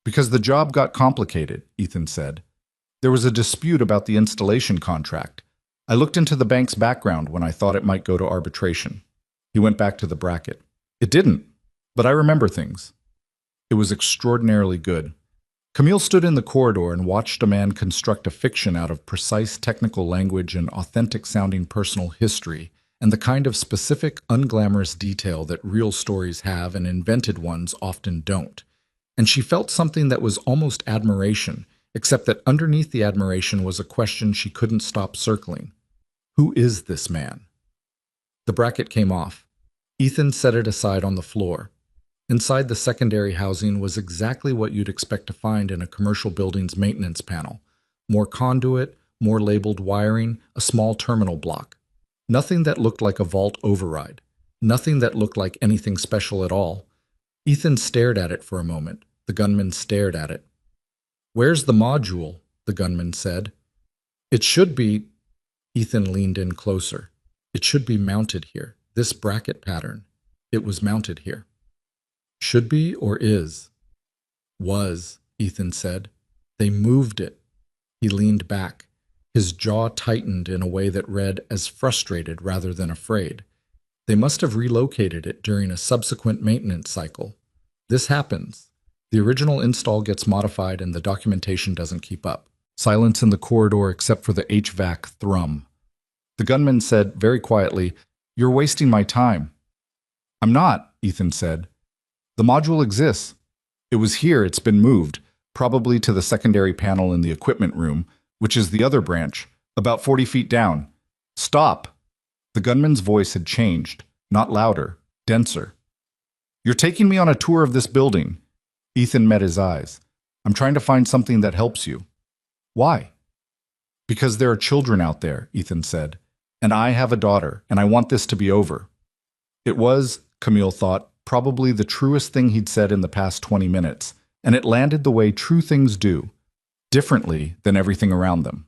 "Because the job got complicated," Ethan said. "There was a dispute about the installation contract. I looked into the bank's background when I thought it might go to arbitration." He went back to the bracket. "It didn't, but I remember things." It was extraordinarily good. Camille stood in the corridor and watched a man construct a fiction out of precise technical language and authentic-sounding personal history, and the kind of specific, unglamorous detail that real stories have and invented ones often don't. And she felt something that was almost admiration, except that underneath the admiration was a question she couldn't stop circling. Who is this man? The bracket came off. Ethan set it aside on the floor. Inside the secondary housing was exactly what you'd expect to find in a commercial building's maintenance panel. More conduit, more labeled wiring, a small terminal block. Nothing that looked like a vault override. Nothing that looked like anything special at all. Ethan stared at it for a moment. The gunman stared at it. "Where's the module?" the gunman said. "It should be..." Ethan leaned in closer. "It should be mounted here. This bracket pattern. It was mounted here." "Should be or is?" "Was," Ethan said. "They moved it." He leaned back. His jaw tightened in a way that read as frustrated rather than afraid. "They must have relocated it during a subsequent maintenance cycle. This happens. The original install gets modified and the documentation doesn't keep up." Silence in the corridor except for the HVAC thrum. The gunman said very quietly, "You're wasting my time." "I'm not," Ethan said. "The module exists. It was here, it's been moved, probably to the secondary panel in the equipment room, which is the other branch, about 40 feet down. Stop!" The gunman's voice had changed, not louder, denser. "You're taking me on a tour of this building." Ethan met his eyes. "I'm trying to find something that helps you." "Why?" "Because there are children out there," Ethan said. "And I have a daughter, and I want this to be over." It was, Camille thought, probably the truest thing he'd said in the past 20 minutes, and it landed the way true things do, differently than everything around them.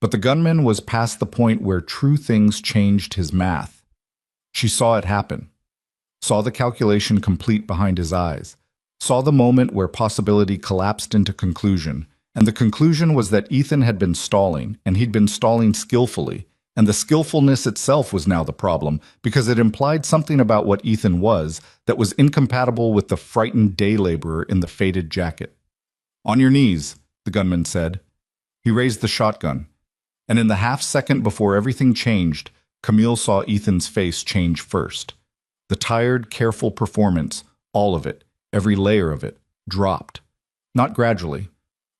But the gunman was past the point where true things changed his math. She saw it happen, saw the calculation complete behind his eyes, saw the moment where possibility collapsed into conclusion, and the conclusion was that Ethan had been stalling, and he'd been stalling skillfully, and the skillfulness itself was now the problem, because it implied something about what Ethan was that was incompatible with the frightened day laborer in the faded jacket. "On your knees," the gunman said. He raised the shotgun, and in the half-second before everything changed, Camille saw Ethan's face change first. The tired, careful performance, all of it, every layer of it, dropped. Not gradually,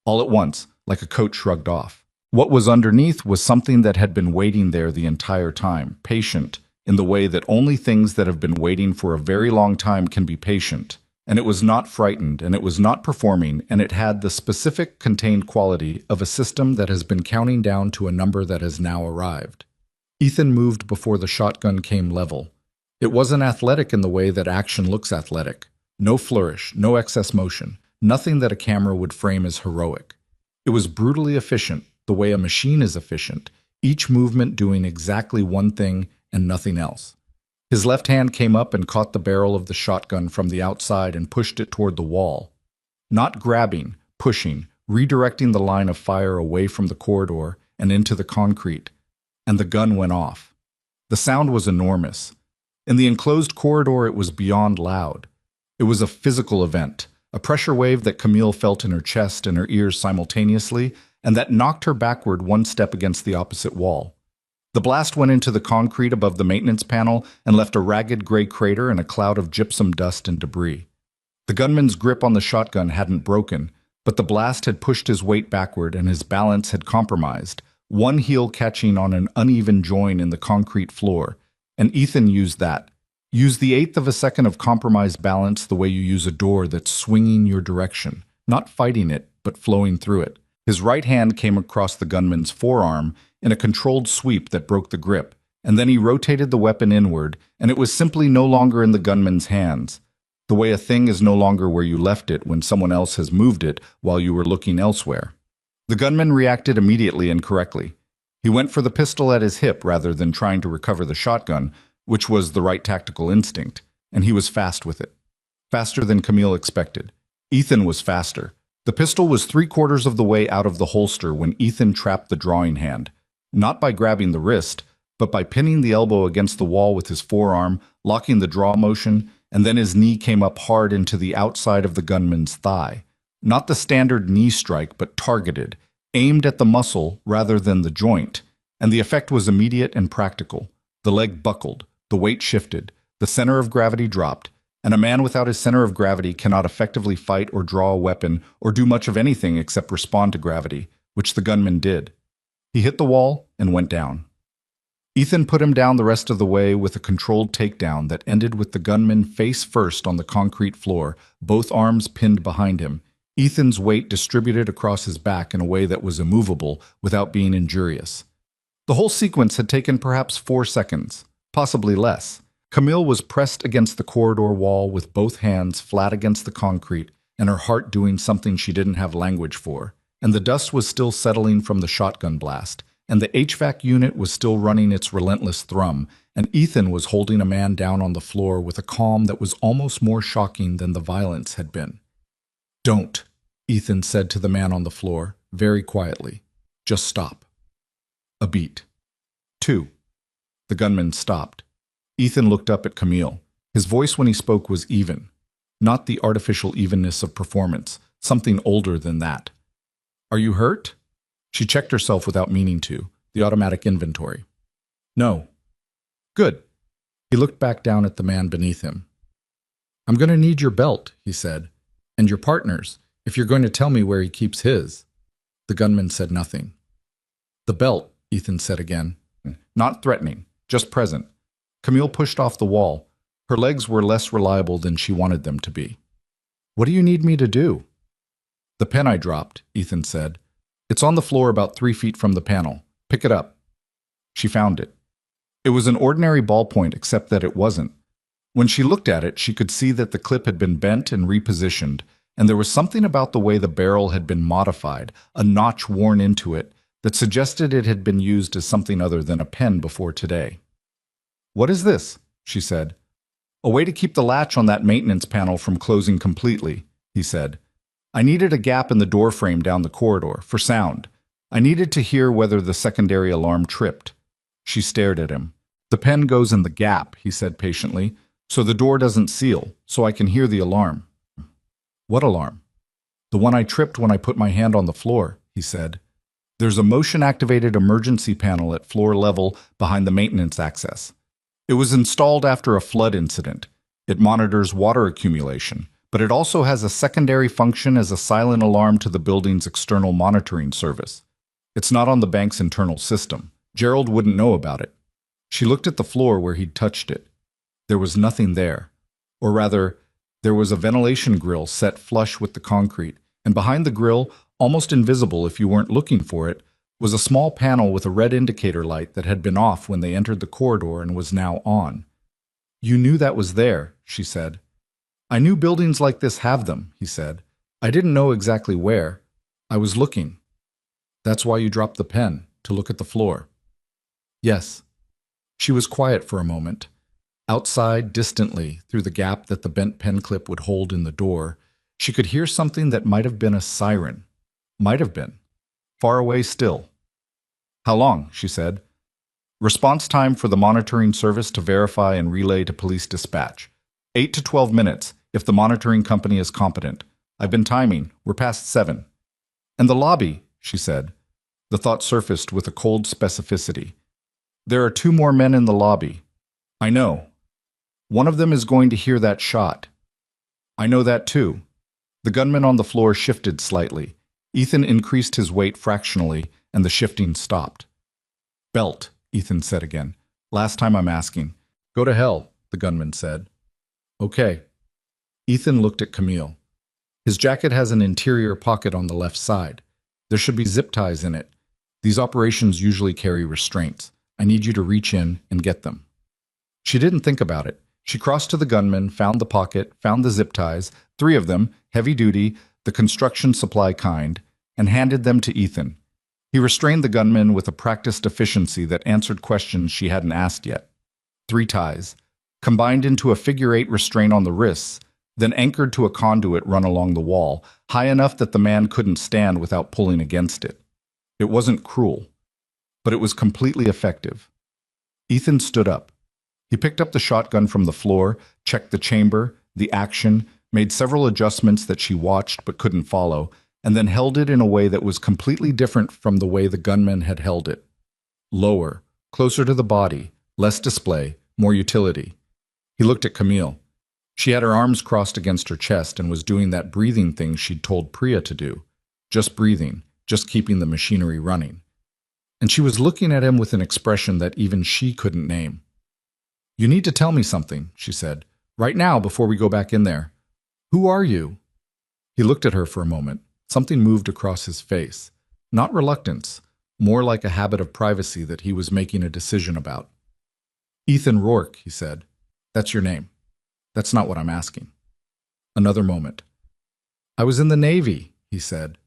all at once, like a coat shrugged off. What was underneath was something that had been waiting there the entire time, patient, in the way that only things that have been waiting for a very long time can be patient. And it was not frightened, and it was not performing, and it had the specific contained quality of a system that has been counting down to a number that has now arrived. Ethan moved before the shotgun came level. It wasn't athletic in the way that action looks athletic. No flourish, no excess motion, nothing that a camera would frame as heroic. It was brutally efficient, the way a machine is efficient, each movement doing exactly one thing and nothing else. His left hand came up and caught the barrel of the shotgun from the outside and pushed it toward the wall. Not grabbing, pushing, redirecting the line of fire away from the corridor and into the concrete. And the gun went off. The sound was enormous. In the enclosed corridor, it was beyond loud. It was a physical event, a pressure wave that Camille felt in her chest and her ears simultaneously, and that knocked her backward one step against the opposite wall. The blast went into the concrete above the maintenance panel and left a ragged gray crater and a cloud of gypsum dust and debris. The gunman's grip on the shotgun hadn't broken, but the blast had pushed his weight backward and his balance had compromised, one heel catching on an uneven join in the concrete floor, and Ethan used that. Use the eighth of a second of compromised balance the way you use a door that's swinging your direction, not fighting it, but flowing through it. His right hand came across the gunman's forearm in a controlled sweep that broke the grip, and then he rotated the weapon inward, and it was simply no longer in the gunman's hands. The way a thing is no longer where you left it when someone else has moved it while you were looking elsewhere. The gunman reacted immediately and correctly. He went for the pistol at his hip rather than trying to recover the shotgun, which was the right tactical instinct, and he was fast with it. Faster than Camille expected. Ethan was faster. The pistol was 3/4 of the way out of the holster when Ethan trapped the drawing hand, not by grabbing the wrist, but by pinning the elbow against the wall with his forearm, locking the draw motion, and then his knee came up hard into the outside of the gunman's thigh. Not the standard knee strike, but targeted, aimed at the muscle rather than the joint, and the effect was immediate and practical. The leg buckled, the weight shifted, the center of gravity dropped, and a man without his center of gravity cannot effectively fight or draw a weapon or do much of anything except respond to gravity, which the gunman did. He hit the wall and went down. Ethan put him down the rest of the way with a controlled takedown that ended with the gunman face first on the concrete floor, both arms pinned behind him. Ethan's weight distributed across his back in a way that was immovable without being injurious. The whole sequence had taken perhaps 4 seconds, possibly less. Camille was pressed against the corridor wall with both hands flat against the concrete and her heart doing something she didn't have language for. And the dust was still settling from the shotgun blast, and the HVAC unit was still running its relentless thrum, and Ethan was holding a man down on the floor with a calm that was almost more shocking than the violence had been. "Don't," Ethan said to the man on the floor, very quietly. "Just stop." A beat. 2. The gunman stopped. Ethan looked up at Camille. His voice when he spoke was even. Not the artificial evenness of performance, something older than that. "Are you hurt?" She checked herself without meaning to, the automatic inventory. "No." "Good." He looked back down at the man beneath him. "I'm going to need your belt," he said, "and your partner's, if you're going to tell me where he keeps his." The gunman said nothing. "The belt," Ethan said again. Not threatening, just present. Camille pushed off the wall. Her legs were less reliable than she wanted them to be. "What do you need me to do?" "The pen I dropped," Ethan said. "It's on the floor about 3 feet from the panel. Pick it up." She found it. It was an ordinary ballpoint, except that it wasn't. When she looked at it, she could see that the clip had been bent and repositioned, and there was something about the way the barrel had been modified, a notch worn into it, that suggested it had been used as something other than a pen before today. "What is this?" she said. "A way to keep the latch on that maintenance panel from closing completely," he said. "I needed a gap in the door frame down the corridor, for sound. I needed to hear whether the secondary alarm tripped." She stared at him. "The pen goes in the gap," he said patiently, "so the door doesn't seal, so I can hear the alarm." "What alarm?" "The one I tripped when I put my hand on the floor," he said. "There's a motion-activated emergency panel at floor level behind the maintenance access. It was installed after a flood incident. It monitors water accumulation, but it also has a secondary function as a silent alarm to the building's external monitoring service. It's not on the bank's internal system. Gerald wouldn't know about it." She looked at the floor where he'd touched it. There was nothing there. Or rather, there was a ventilation grill set flush with the concrete, and behind the grill, almost invisible if you weren't looking for it, was a small panel with a red indicator light that had been off when they entered the corridor and was now on. "You knew that was there," she said. "I knew buildings like this have them," he said. "I didn't know exactly where. I was looking." "That's why you dropped the pen, to look at the floor." "Yes." She was quiet for a moment. Outside, distantly, through the gap that the bent pen clip would hold in the door, she could hear something that might have been a siren. Might have been. Far away still. "How long?" she said. "Response time for the monitoring service to verify and relay to police dispatch. 8 to 12 minutes, if the monitoring company is competent. I've been timing. We're past 7. "And the lobby," she said. The thought surfaced with a cold specificity. "There are 2 more men in the lobby." "I know. One of them is going to hear that shot." "I know that too." The gunman on the floor shifted slightly. Ethan increased his weight fractionally, and the shifting stopped. "Belt," Ethan said again. "Last time I'm asking." "Go to hell," the gunman said. "Okay." Ethan looked at Camille. "His jacket has an interior pocket on the left side. There should be zip ties in it. These operations usually carry restraints. I need you to reach in and get them." She didn't think about it. She crossed to the gunman, found the pocket, found the zip ties, 3 of them, heavy-duty, the construction supply kind, and handed them to Ethan. He restrained the gunman with a practiced efficiency that answered questions she hadn't asked yet. 3 ties, combined into a figure-8 restraint on the wrists, then anchored to a conduit run along the wall, high enough that the man couldn't stand without pulling against it. It wasn't cruel, but it was completely effective. Ethan stood up. He picked up the shotgun from the floor, checked the chamber, the action, made several adjustments that she watched but couldn't follow, and then held it in a way that was completely different from the way the gunman had held it. Lower, closer to the body, less display, more utility. He looked at Camille. She had her arms crossed against her chest and was doing that breathing thing she'd told Priya to do. Just breathing, just keeping the machinery running. and she was looking at him with an expression that even she couldn't name. "You need to tell me something," she said, "right now before we go back in there. Who are you?" He looked at her for a moment. Something moved across his face. Not reluctance, more like a habit of privacy that he was making a decision about. "Ethan Rourke," he said. "That's your name." "That's not what I'm asking." Another moment. "I was in the Navy," he said.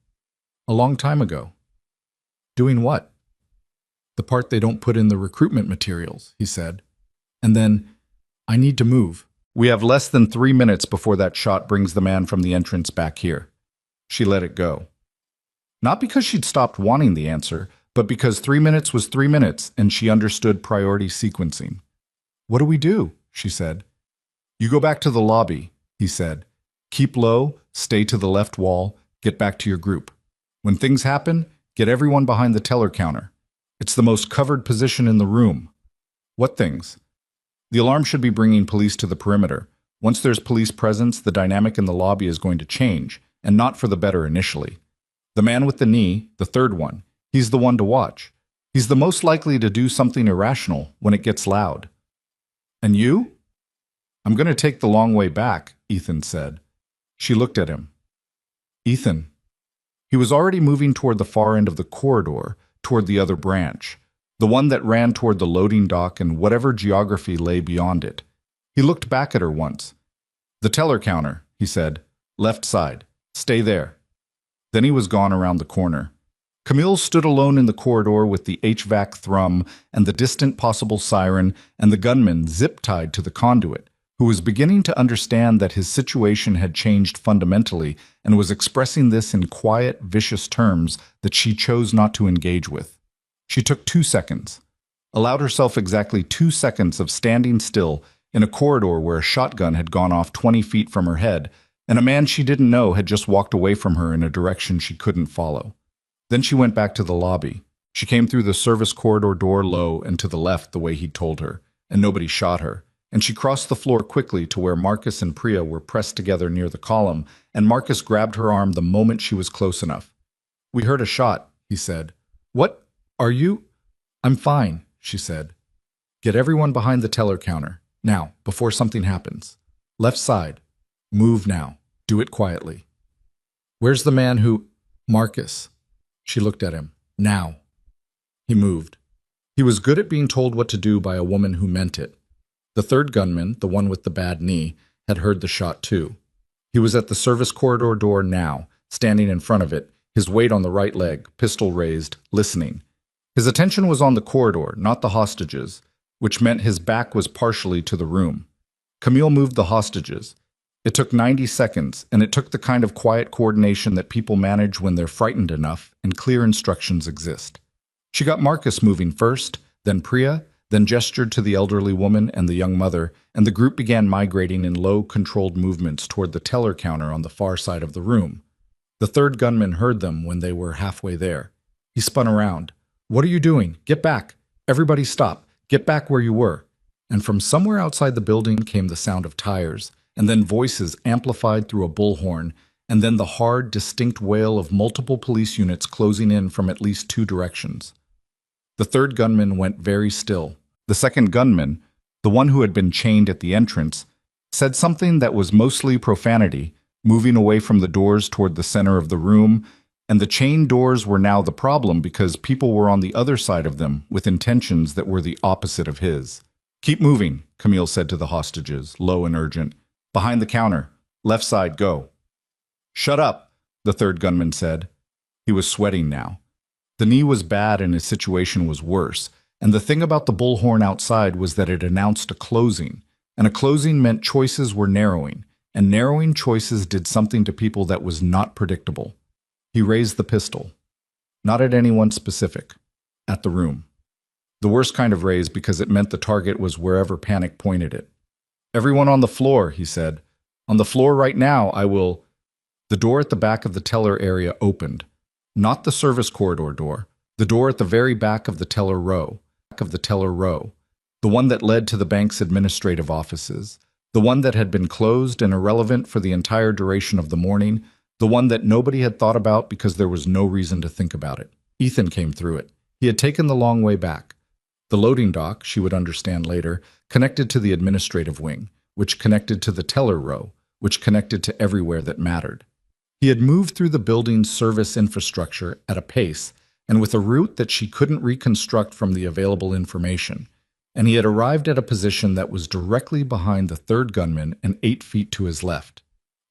"A long time ago." "Doing what?" "The part they don't put in the recruitment materials," he said. And then, "I need to move. We have less than 3 minutes before that shot brings the man from the entrance back here." She let it go. Not because she'd stopped wanting the answer, but because 3 minutes was 3 minutes and she understood priority sequencing. "What do we do?" she said. "You go back to the lobby," he said. "Keep low, stay to the left wall, get back to your group. When things happen, get everyone behind the teller counter. It's the most covered position in the room." "What things?" "The alarm should be bringing police to the perimeter. Once there's police presence, the dynamic in the lobby is going to change, and not for the better initially. The man with the knee, the third one, he's the one to watch. He's the most likely to do something irrational when it gets loud." "And you?" "I'm going to take the long way back," Ethan said. She looked at him. "Ethan." He was already moving toward the far end of the corridor, toward the other branch, the one that ran toward the loading dock and whatever geography lay beyond it. He looked back at her once. "The teller counter," he said. "Left side. Stay there." Then he was gone around the corner. Camille stood alone in the corridor with the HVAC thrum and the distant possible siren and the gunman zip-tied to the conduit, who was beginning to understand that his situation had changed fundamentally and was expressing this in quiet, vicious terms that she chose not to engage with. She took 2 seconds, allowed herself exactly 2 seconds of standing still in a corridor where a shotgun had gone off 20 feet from her head, and a man she didn't know had just walked away from her in a direction she couldn't follow. Then she went back to the lobby. She came through the service corridor door low and to the left the way he'd told her, and nobody shot her. And she crossed the floor quickly to where Marcus and Priya were pressed together near the column, and Marcus grabbed her arm the moment she was close enough. "We heard a shot," he said. "What? Are you?" "I'm fine," she said. "Get everyone behind the teller counter. Now, before something happens. Left side. Move now. Do it quietly." "Where's the man who—" "Marcus." She looked at him. "Now." He moved. He was good at being told what to do by a woman who meant it. The third gunman, the one with the bad knee, had heard the shot too. He was at the service corridor door now, standing in front of it, his weight on the right leg, pistol raised, listening. His attention was on the corridor, not the hostages, which meant his back was partially to the room. Camille moved the hostages. It took 90 seconds, and it took the kind of quiet coordination that people manage when they're frightened enough and clear instructions exist. She got Marcus moving first, then Priya, then gestured to the elderly woman and the young mother, and the group began migrating in low, controlled movements toward the teller counter on the far side of the room. The third gunman heard them when they were halfway there. He spun around. "What are you doing? Get back! Everybody stop! Get back where you were!" And from somewhere outside the building came the sound of tires, and then voices amplified through a bullhorn, and then the hard, distinct wail of multiple police units closing in from at least 2 directions. The third gunman went very still. The second gunman, the one who had been chained at the entrance, said something that was mostly profanity, moving away from the doors toward the center of the room, and the chained doors were now the problem because people were on the other side of them with intentions that were the opposite of his. "Keep moving," Camille said to the hostages, low and urgent. "Behind the counter. Left side, go." "Shut up," the third gunman said. He was sweating now. The knee was bad and his situation was worse, and the thing about the bullhorn outside was that it announced a closing, and a closing meant choices were narrowing, and narrowing choices did something to people that was not predictable. He raised the pistol. Not at anyone specific. At the room. The worst kind of raise because it meant the target was wherever panic pointed it. "Everyone on the floor," he said. "On the floor right now, I will—" The door at the back of the teller area opened. Not the service corridor door. The door at the very back of the teller row. The one that led to the bank's administrative offices. The one that had been closed and irrelevant for the entire duration of the morning. The one that nobody had thought about because there was no reason to think about it. Ethan came through it. He had taken the long way back. The loading dock, she would understand later, connected to the administrative wing, which connected to the teller row, which connected to everywhere that mattered. He had moved through the building's service infrastructure at a pace and with a route that she couldn't reconstruct from the available information, and he had arrived at a position that was directly behind the third gunman and 8 feet to his left.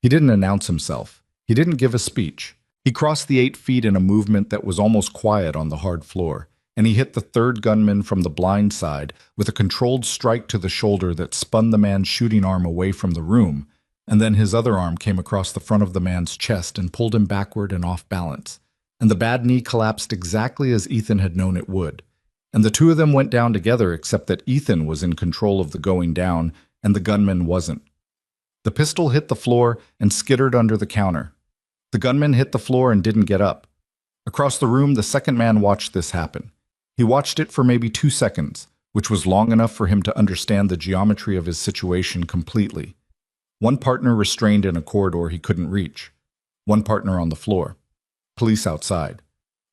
He didn't announce himself. He didn't give a speech. He crossed the 8 feet in a movement that was almost quiet on the hard floor, and he hit the third gunman from the blind side with a controlled strike to the shoulder that spun the man's shooting arm away from the room, and then his other arm came across the front of the man's chest and pulled him backward and off balance, and the bad knee collapsed exactly as Ethan had known it would. And the two of them went down together, except that Ethan was in control of the going down and the gunman wasn't. The pistol hit the floor and skittered under the counter. The gunman hit the floor and didn't get up. Across the room, the second man watched this happen. He watched it for maybe 2 seconds, which was long enough for him to understand the geometry of his situation completely. One partner restrained in a corridor he couldn't reach. One partner on the floor. Police outside.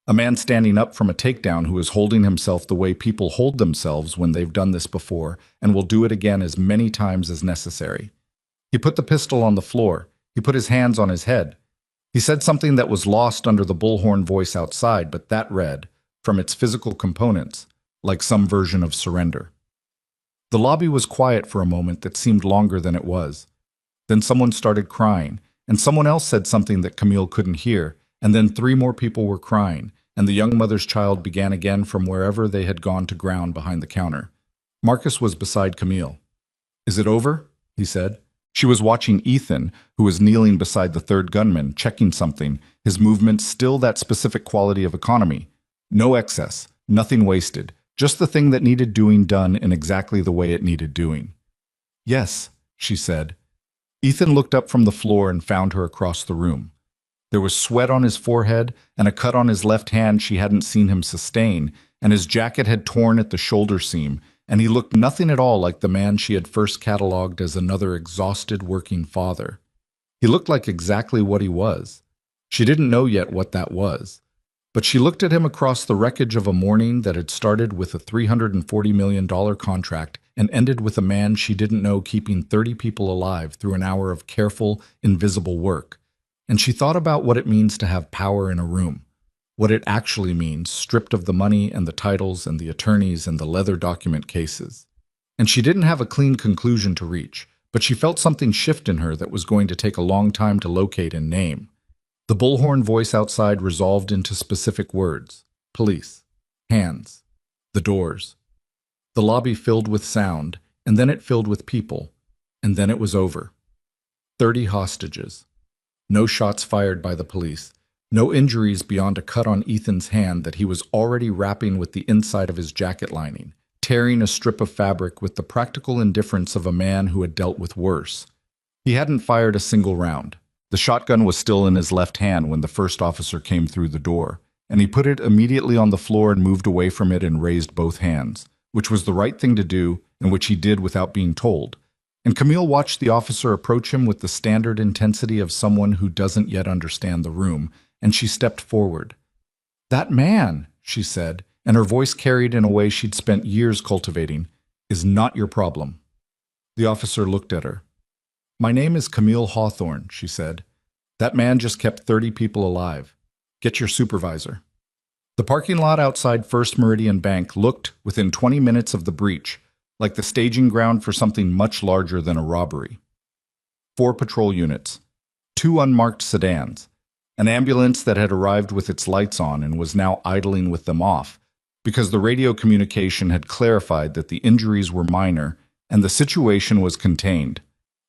A man standing up from a takedown who is holding himself the way people hold themselves when they've done this before and will do it again as many times as necessary. He put the pistol on the floor. He put his hands on his head. He said something that was lost under the bullhorn voice outside, but that read, from its physical components, like some version of surrender. The lobby was quiet for a moment that seemed longer than it was. Then someone started crying, and someone else said something that Camille couldn't hear, and then 3 more people were crying, and the young mother's child began again from wherever they had gone to ground behind the counter. Marcus was beside Camille. "Is it over?" he said. She was watching Ethan, who was kneeling beside the third gunman, checking something, his movements still that specific quality of economy. No excess, nothing wasted, just the thing that needed doing done in exactly the way it needed doing. "Yes," she said. Ethan looked up from the floor and found her across the room. There was sweat on his forehead and a cut on his left hand she hadn't seen him sustain, and his jacket had torn at the shoulder seam, and he looked nothing at all like the man she had first catalogued as another exhausted working father. He looked like exactly what he was. She didn't know yet what that was. But she looked at him across the wreckage of a morning that had started with a $340 million contract and ended with a man she didn't know keeping 30 people alive through an hour of careful, invisible work. And she thought about what it means to have power in a room, what it actually means, stripped of the money and the titles and the attorneys and the leather document cases. And she didn't have a clean conclusion to reach, but she felt something shift in her that was going to take a long time to locate and name. The bullhorn voice outside resolved into specific words. Police. Hands. The doors. The lobby filled with sound, and then it filled with people, and then it was over. 30 hostages. No shots fired by the police. No injuries beyond a cut on Ethan's hand that he was already wrapping with the inside of his jacket lining, tearing a strip of fabric with the practical indifference of a man who had dealt with worse. He hadn't fired a single round. The shotgun was still in his left hand when the first officer came through the door, and he put it immediately on the floor and moved away from it and raised both hands, which was the right thing to do and which he did without being told. And Camille watched the officer approach him with the standard intensity of someone who doesn't yet understand the room, and she stepped forward. "That man," she said, and her voice carried in a way she'd spent years cultivating, "is not your problem." The officer looked at her. "My name is Camille Hawthorne," she said. "That man just kept 30 people alive. Get your supervisor." The parking lot outside First Meridian Bank looked, within 20 minutes of the breach, like the staging ground for something much larger than a robbery. 4 patrol units, 2 unmarked sedans, an ambulance that had arrived with its lights on and was now idling with them off, because the radio communication had clarified that the injuries were minor and the situation was contained.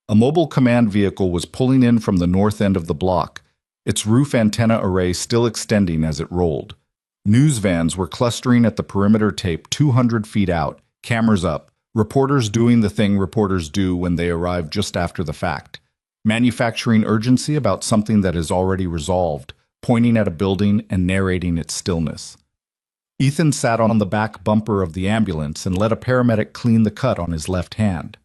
A mobile command vehicle was pulling in from the north end of the block, its roof antenna array still extending as it rolled. News vans were clustering at the perimeter tape 200 feet out, cameras up, reporters doing the thing reporters do when they arrive just after the fact, manufacturing urgency about something that is already resolved, pointing at a building and narrating its stillness. Ethan sat on the back bumper of the ambulance and let a paramedic clean the cut on his left hand.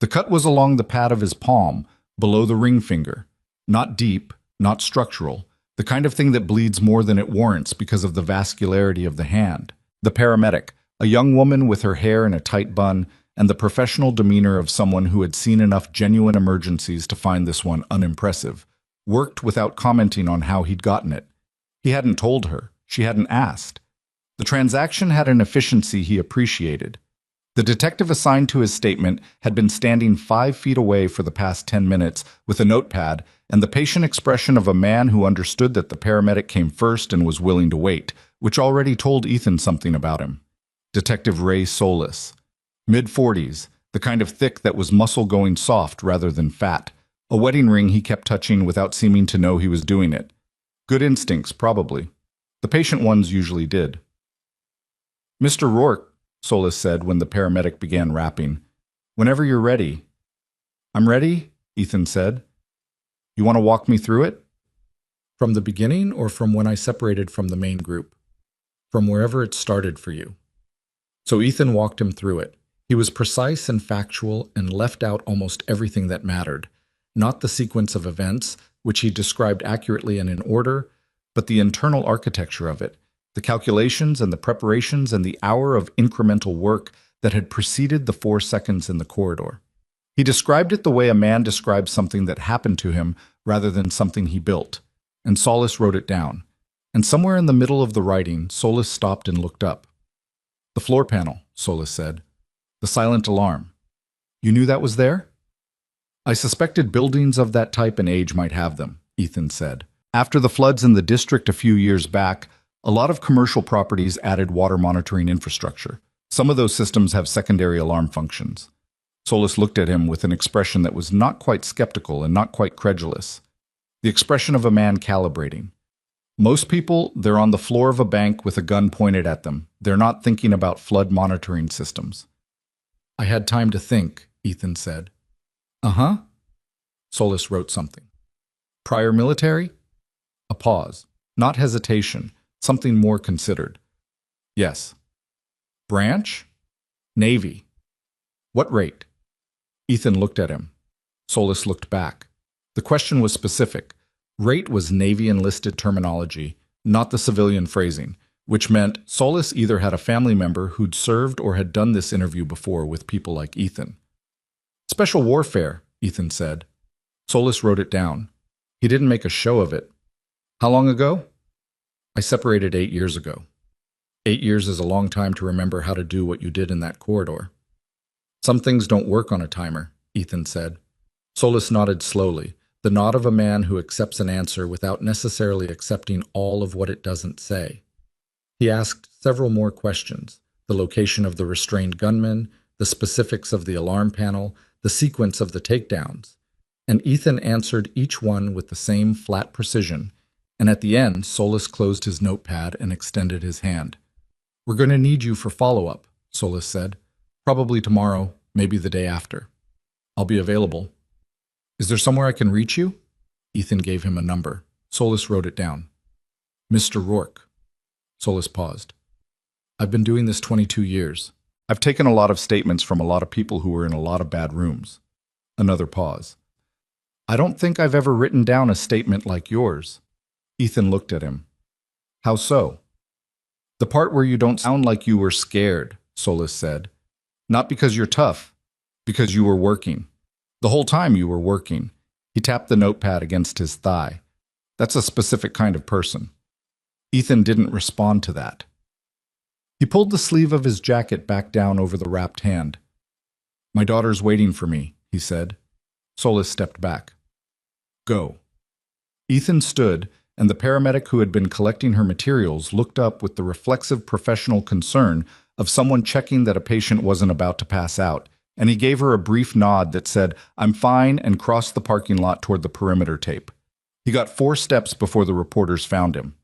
The cut was along the pad of his palm, below the ring finger. Not deep, not structural, the kind of thing that bleeds more than it warrants because of the vascularity of the hand, The paramedic, a young woman with her hair in a tight bun and the professional demeanor of someone who had seen enough genuine emergencies to find this one unimpressive, worked without commenting on how he'd gotten it. He hadn't told her. She hadn't asked. The transaction had an efficiency he appreciated. The detective assigned to his statement had been standing 5 feet away for the past 10 minutes with a notepad and the patient expression of a man who understood that the paramedic came first and was willing to wait, which already told Ethan something about him. Detective Ray Solis. Mid-40s, the kind of thick that was muscle going soft rather than fat. A wedding ring he kept touching without seeming to know he was doing it. Good instincts, probably. The patient ones usually did. "Mr. Rourke," Solis said when the paramedic began rapping, "whenever you're ready." "I'm ready," Ethan said. "You want to walk me through it?" "From the beginning or from when I separated from the main group?" "From wherever it started for you." So Ethan walked him through it. He was precise and factual and left out almost everything that mattered. Not the sequence of events, which he described accurately and in order, but the internal architecture of it, the calculations and the preparations and the hour of incremental work that had preceded the 4 seconds in the corridor. He described it the way a man describes something that happened to him rather than something he built, and Solis wrote it down. And somewhere in the middle of the writing, Solis stopped and looked up. "The floor panel," Solis said. "The silent alarm. You knew that was there?" "I suspected buildings of that type and age might have them," Ethan said. "After the floods in the district a few years back, a lot of commercial properties added water monitoring infrastructure. Some of those systems have secondary alarm functions." Solis looked at him with an expression that was not quite skeptical and not quite credulous. The expression of a man calibrating. "Most people, they're on the floor of a bank with a gun pointed at them. They're not thinking about flood monitoring systems." "I had time to think," Ethan said. "Uh-huh." Solis wrote something. "Prior military?" A pause. Not hesitation. Something more considered. "Yes." "Branch?" "Navy." "What rate?" Ethan looked at him. Solis looked back. The question was specific. Rate was Navy enlisted terminology, not the civilian phrasing, which meant Solis either had a family member who'd served or had done this interview before with people like Ethan. "Special warfare," Ethan said. Solis wrote it down. He didn't make a show of it. "How long ago?" "I separated 8 years ago." 8 years is a long time to remember how to do what you did in that corridor. "Some things don't work on a timer," Ethan said. Solis nodded slowly, the nod of a man who accepts an answer without necessarily accepting all of what it doesn't say. He asked several more questions: the location of the restrained gunman, the specifics of the alarm panel, the sequence of the takedowns. And Ethan answered each one with the same flat precision, and at the end, Solis closed his notepad and extended his hand. "We're going to need you for follow-up," Solis said. "Probably tomorrow, maybe the day after." "I'll be available." "Is there somewhere I can reach you?" Ethan gave him a number. Solis wrote it down. "Mr. Rourke." Solis paused. "I've been doing this 22 years. I've taken a lot of statements from a lot of people who were in a lot of bad rooms." Another pause. "I don't think I've ever written down a statement like yours." Ethan looked at him. "How so?" "The part where you don't sound like you were scared," Solis said. "Not because you're tough, because you were working. The whole time you were working." He tapped the notepad against his thigh. "That's a specific kind of person." Ethan didn't respond to that. He pulled the sleeve of his jacket back down over the wrapped hand. "My daughter's waiting for me," he said. Solis stepped back. "Go." Ethan stood, and the paramedic who had been collecting her materials looked up with the reflexive professional concern of someone checking that a patient wasn't about to pass out, and he gave her a brief nod that said, "I'm fine," and crossed the parking lot toward the perimeter tape. He got 4 steps before the reporters found him.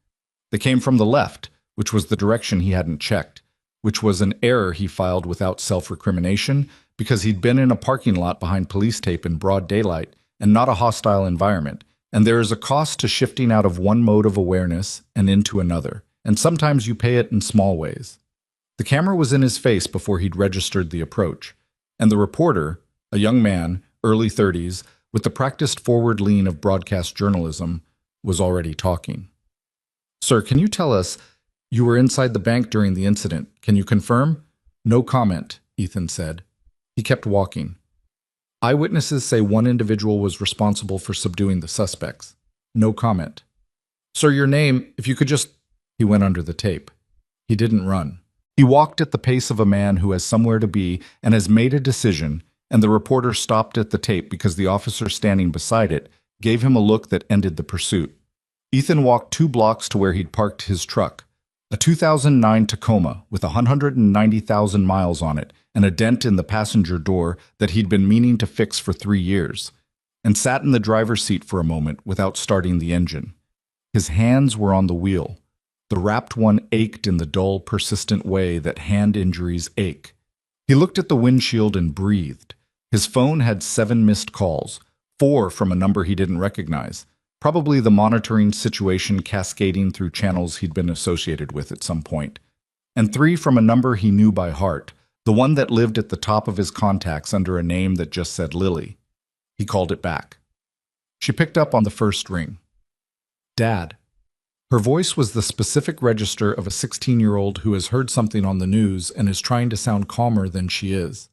They came from the left, which was the direction he hadn't checked, which was an error he filed without self-recrimination because he'd been in a parking lot behind police tape in broad daylight and not a hostile environment, and there is a cost to shifting out of one mode of awareness and into another, and sometimes you pay it in small ways. The camera was in his face before he'd registered the approach, and the reporter, a young man, early 30s, with the practiced forward lean of broadcast journalism, was already talking. "Sir, can you tell us, You were inside the bank during the incident. Can you confirm? No comment, Ethan said. He kept walking. Eyewitnesses say one individual was responsible for subduing the suspects. No comment. Sir, your name, if you could just... He went under the tape. He didn't run. He walked at the pace of a man who has somewhere to be and has made a decision, and the reporter stopped at the tape because the officer standing beside it gave him a look that ended the pursuit. Ethan walked 2 blocks to where he'd parked his truck, a 2009 Tacoma with 190,000 miles on it and a dent in the passenger door that he'd been meaning to fix for 3 years, and sat in the driver's seat for a moment without starting the engine. His hands were on the wheel. The wrapped one ached in the dull, persistent way that hand injuries ache. He looked at the windshield and breathed. His phone had 7 missed calls, 4 from a number he didn't recognize, probably the monitoring situation cascading through channels he'd been associated with at some point, and 3 from a number he knew by heart, the one that lived at the top of his contacts under a name that just said Lily. He called it back. She picked up on the first ring. Dad. Her voice was the specific register of a 16-year-old who has heard something on the news and is trying to sound calmer than she is.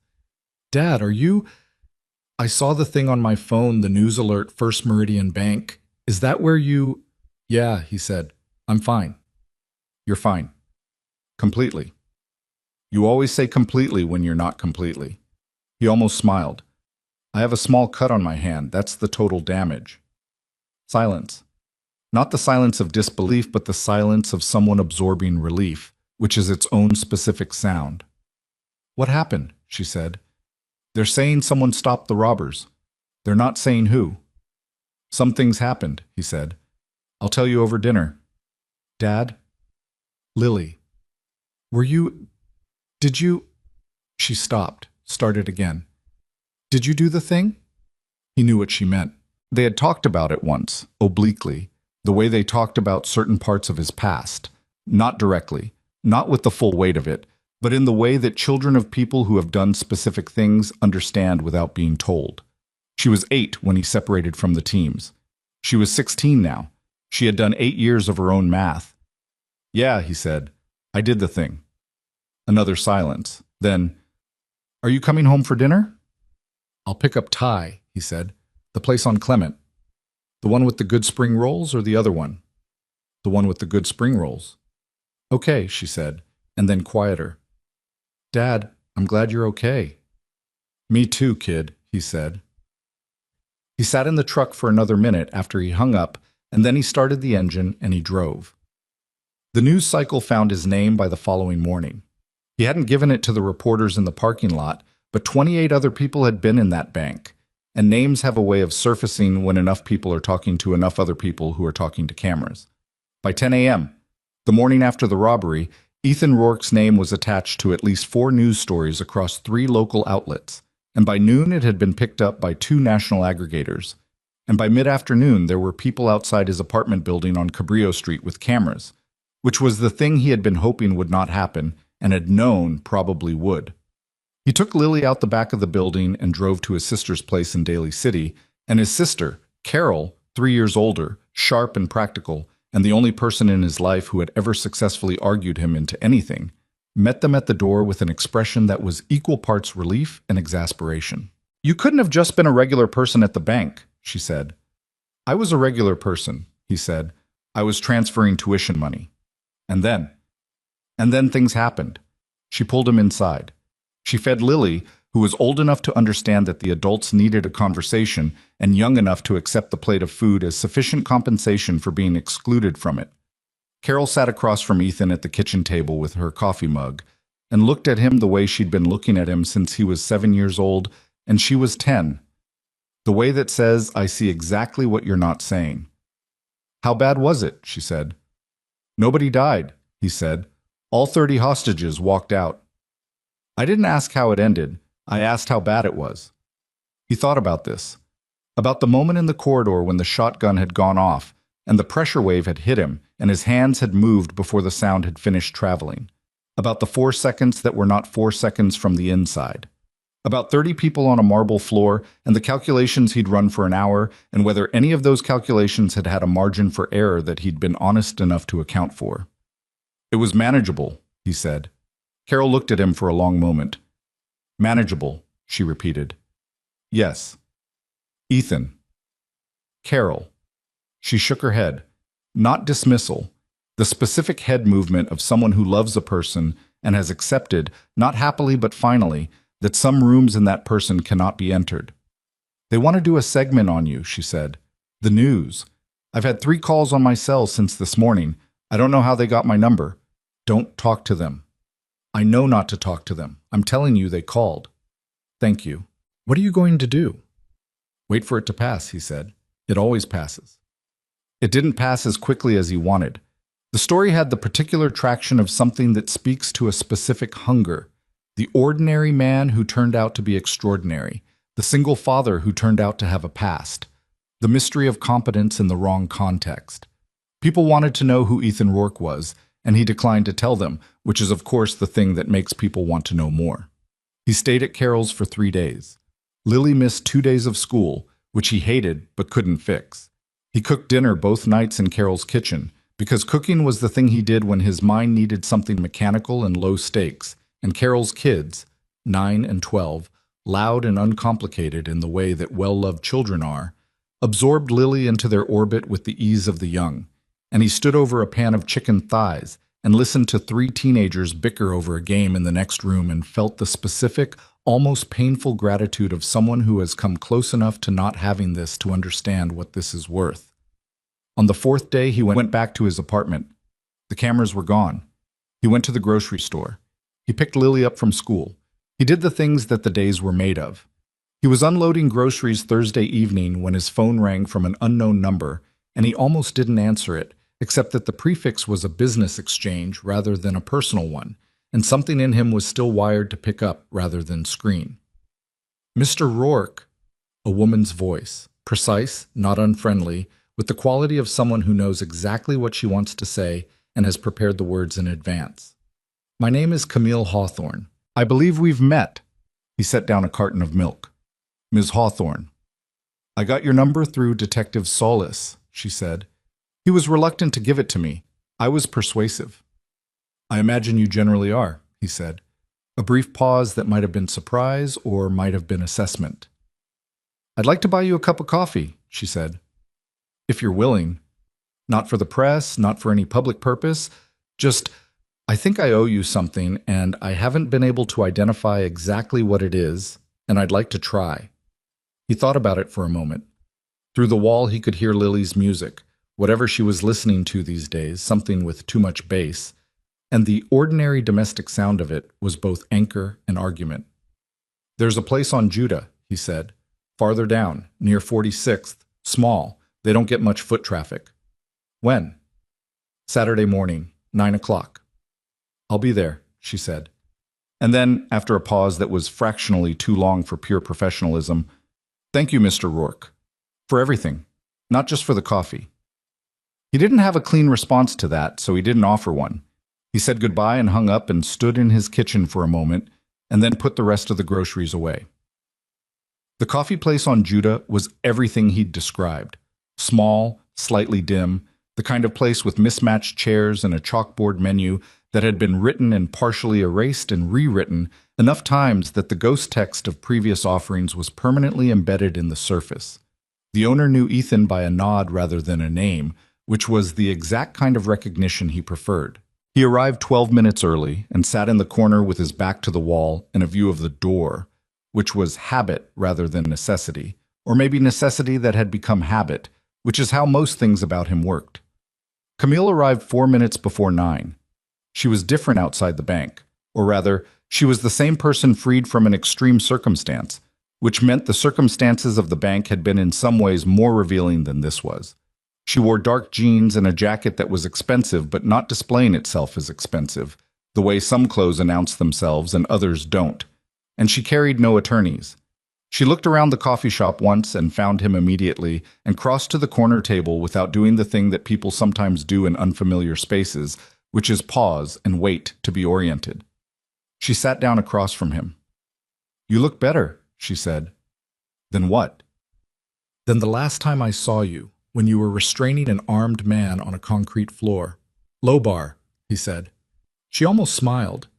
Dad, are you... I saw the thing on my phone, the news alert, First Meridian Bank. Is that where you... Yeah, he said. I'm fine. You're fine. Completely. You always say completely when you're not completely. He almost smiled. I have a small cut on my hand. That's the total damage. Silence. Not the silence of disbelief, but the silence of someone absorbing relief, which is its own specific sound. What happened? She said. They're saying someone stopped the robbers. They're not saying who. Some things happened, he said. I'll tell you over dinner. Dad? Lily. Were you... Did you... She stopped, started again. Did you do the thing? He knew what she meant. They had talked about it once, obliquely, the way they talked about certain parts of his past. Not directly, not with the full weight of it, but in the way that children of people who have done specific things understand without being told. She was 8 when he separated from the teams. She was 16 now. She had done 8 years of her own math. Yeah, he said. I did the thing. Another silence. Then, are you coming home for dinner? I'll pick up Ty, he said. The place on Clement. The one with the good spring rolls or the other one? The one with the good spring rolls. Okay, she said, and then quieter. Dad, I'm glad you're okay. Me too, kid, he said. He sat in the truck for another minute after he hung up, and then he started the engine and he drove. The news cycle found his name by the following morning. He hadn't given it to the reporters in the parking lot, but 28 other people had been in that bank, and names have a way of surfacing when enough people are talking to enough other people who are talking to cameras. By 10 a.m., the morning after the robbery, Ethan Rourke's name was attached to at least 4 news stories across 3 local outlets, and by noon it had been picked up by 2 national aggregators. And by mid-afternoon there were people outside his apartment building on Cabrillo Street with cameras, which was the thing he had been hoping would not happen and had known probably would. He took Lily out the back of the building and drove to his sister's place in Daly City, and his sister, Carol, 3 years older, sharp and practical, and the only person in his life who had ever successfully argued him into anything, met them at the door with an expression that was equal parts relief and exasperation. You couldn't have just been a regular person at the bank, she said. I was a regular person, he said. I was transferring tuition money. And then things happened. She pulled him inside. She fed Lily, who was old enough to understand that the adults needed a conversation and young enough to accept the plate of food as sufficient compensation for being excluded from it. Carol sat across from Ethan at the kitchen table with her coffee mug and looked at him the way she'd been looking at him since he was 7 years old and she was 10. The way that says, I see exactly what you're not saying. How bad was it? She said. Nobody died, he said. All 30 hostages walked out. I didn't ask how it ended. I asked how bad it was. He thought about this. About the moment in the corridor when the shotgun had gone off and the pressure wave had hit him and his hands had moved before the sound had finished traveling. About the 4 seconds that were not 4 seconds from the inside. About 30 people on a marble floor and the calculations he'd run for an hour and whether any of those calculations had had a margin for error that he'd been honest enough to account for. It was manageable, he said. Carol looked at him for a long moment. Manageable, she repeated. Yes. Ethan. Carol. She shook her head. Not dismissal. The specific head movement of someone who loves a person and has accepted, not happily but finally, that some rooms in that person cannot be entered. They want to do a segment on you, she said. The news. I've had 3 calls on my cell since this morning. I don't know how they got my number. Don't talk to them. I know not to talk to them. I'm telling you they called. Thank you. What are you going to do? Wait for it to pass, he said. It always passes. It didn't pass as quickly as he wanted. The story had the particular traction of something that speaks to a specific hunger. The ordinary man who turned out to be extraordinary. The single father who turned out to have a past. The mystery of competence in the wrong context. People wanted to know who Ethan Rourke was, and he declined to tell them, which is of course the thing that makes people want to know more. He stayed at Carol's for 3 days. Lily missed 2 days of school, which he hated but couldn't fix. He cooked dinner both nights in Carol's kitchen, because cooking was the thing he did when his mind needed something mechanical and low stakes, and Carol's kids, 9 and 12, loud and uncomplicated in the way that well-loved children are, absorbed Lily into their orbit with the ease of the young, and he stood over a pan of chicken thighs and listened to 3 teenagers bicker over a game in the next room and felt the specific, almost painful gratitude of someone who has come close enough to not having this to understand what this is worth. On the 4th day, he went back to his apartment. The cameras were gone. He went to the grocery store. He picked Lily up from school. He did the things that the days were made of. He was unloading groceries Thursday evening when his phone rang from an unknown number, and he almost didn't answer it, except that the prefix was a business exchange rather than a personal one, and something in him was still wired to pick up rather than screen. Mr. Rourke, a woman's voice, precise, not unfriendly, with the quality of someone who knows exactly what she wants to say and has prepared the words in advance. My name is Camille Hawthorne. I believe we've met. He set down a carton of milk. Ms. Hawthorne. I got your number through Detective Solis, she said. He was reluctant to give it to me. I was persuasive. I imagine you generally are, he said. A brief pause that might have been surprise or might have been assessment. I'd like to buy you a cup of coffee, she said. If you're willing. Not for the press, not for any public purpose. Just, I think I owe you something, and I haven't been able to identify exactly what it is, and I'd like to try. He thought about it for a moment. Through the wall he could hear Lily's music, whatever she was listening to these days, something with too much bass, and the ordinary domestic sound of it was both anchor and argument. There's a place on Judah, he said, farther down, near 46th, small. They don't get much foot traffic. When? Saturday morning, 9 o'clock. I'll be there, she said. And then, after a pause that was fractionally too long for pure professionalism, thank you, Mr. Rourke. For everything, not just for the coffee. He didn't have a clean response to that, so he didn't offer one. He said goodbye and hung up and stood in his kitchen for a moment, and then put the rest of the groceries away. The coffee place on Judah was everything he'd described. Small, slightly dim, the kind of place with mismatched chairs and a chalkboard menu that had been written and partially erased and rewritten enough times that the ghost text of previous offerings was permanently embedded in the surface. The owner knew Ethan by a nod rather than a name, which was the exact kind of recognition he preferred. He arrived 12 minutes early and sat in the corner with his back to the wall and a view of the door, which was habit rather than necessity, or maybe necessity that had become habit, which is how most things about him worked. Camille arrived 4 minutes before 9. She was different outside the bank, or rather, she was the same person freed from an extreme circumstance, which meant the circumstances of the bank had been in some ways more revealing than this was. She wore dark jeans and a jacket that was expensive but not displaying itself as expensive, the way some clothes announce themselves and others don't. And she carried no attorneys. She looked around the coffee shop once and found him immediately and crossed to the corner table without doing the thing that people sometimes do in unfamiliar spaces, which is pause and wait to be oriented. She sat down across from him. You look better, she said. Then what? Than the last time I saw you, when you were restraining an armed man on a concrete floor. Low bar, he said. She almost smiled.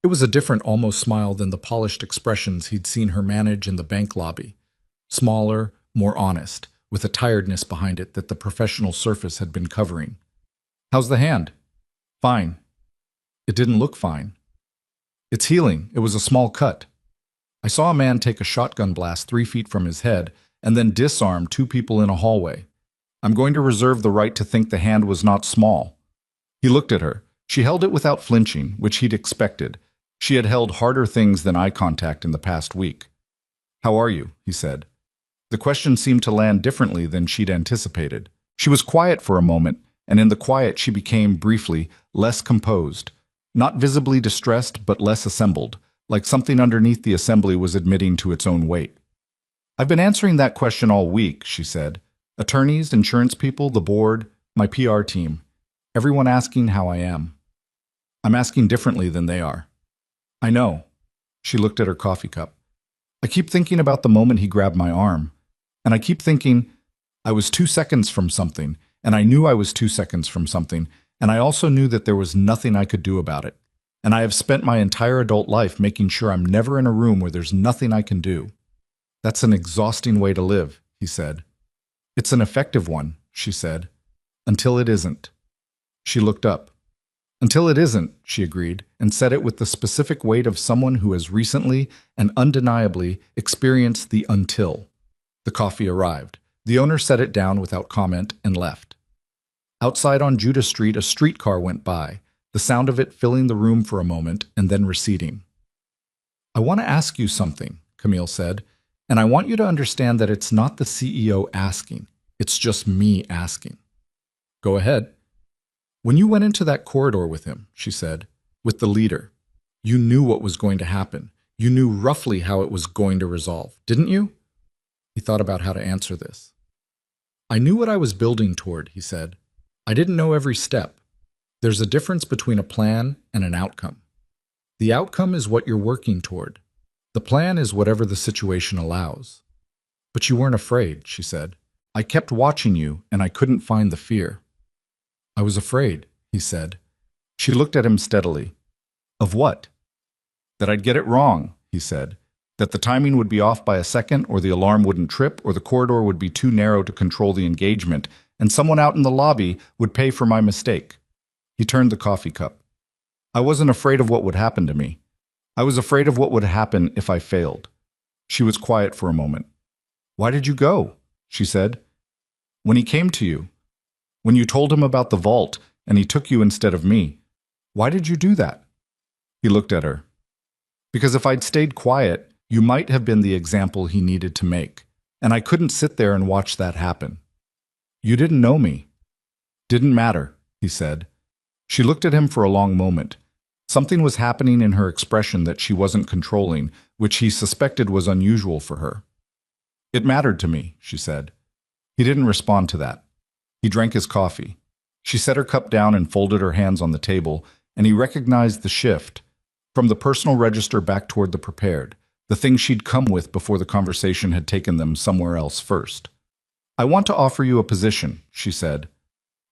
It was a different almost smile than the polished expressions he'd seen her manage in the bank lobby. Smaller, more honest, with a tiredness behind it that the professional surface had been covering. "How's the hand?" "Fine." "It didn't look fine." "It's healing. It was a small cut." "I saw a man take a shotgun blast 3 feet from his head and then disarm 2 people in a hallway. I'm going to reserve the right to think the hand was not small." He looked at her. She held it without flinching, which he'd expected. She had held harder things than eye contact in the past week. "How are you?" he said. The question seemed to land differently than she'd anticipated. She was quiet for a moment, and in the quiet she became, briefly, less composed. Not visibly distressed, but less assembled, like something underneath the assembly was admitting to its own weight. "I've been answering that question all week," she said. "Attorneys, insurance people, the board, my PR team. Everyone asking how I am. I'm asking differently than they are." "I know." She looked at her coffee cup. "I keep thinking about the moment he grabbed my arm. And I keep thinking, I was 2 seconds from something, and I knew I was 2 seconds from something, and I also knew that there was nothing I could do about it. And I have spent my entire adult life making sure I'm never in a room where there's nothing I can do." "That's an exhausting way to live," he said. "It's an effective one," she said. "Until it isn't." She looked up. "Until it isn't," she agreed, and said it with the specific weight of someone who has recently and undeniably experienced the until. The coffee arrived. The owner set it down without comment and left. Outside on Judah Street, a streetcar went by, the sound of it filling the room for a moment and then receding. "I want to ask you something," Camille said, "and I want you to understand that it's not the CEO asking. It's just me asking." "Go ahead." "When you went into that corridor with him," she said, "with the leader, you knew what was going to happen. You knew roughly how it was going to resolve, didn't you?" He thought about how to answer this. "I knew what I was building toward," he said. "I didn't know every step. There's a difference between a plan and an outcome. The outcome is what you're working toward. The plan is whatever the situation allows." "But you weren't afraid," she said. "I kept watching you, and I couldn't find the fear." "I was afraid," he said. She looked at him steadily. "Of what?" "That I'd get it wrong," he said. "That the timing would be off by a second, or the alarm wouldn't trip, or the corridor would be too narrow to control the engagement, and someone out in the lobby would pay for my mistake." He turned the coffee cup. "I wasn't afraid of what would happen to me. I was afraid of what would happen if I failed." She was quiet for a moment. "Why did you go?" she said. "When he came to you. When you told him about the vault, and he took you instead of me. Why did you do that?" He looked at her. "Because if I'd stayed quiet, you might have been the example he needed to make, and I couldn't sit there and watch that happen. You didn't know me." "Didn't matter," he said. She looked at him for a long moment. Something was happening in her expression that she wasn't controlling, which he suspected was unusual for her. "It mattered to me," she said. He didn't respond to that. He drank his coffee. She set her cup down and folded her hands on the table, and he recognized the shift from the personal register back toward the prepared, the thing she'd come with before the conversation had taken them somewhere else first. "I want to offer you a position," she said.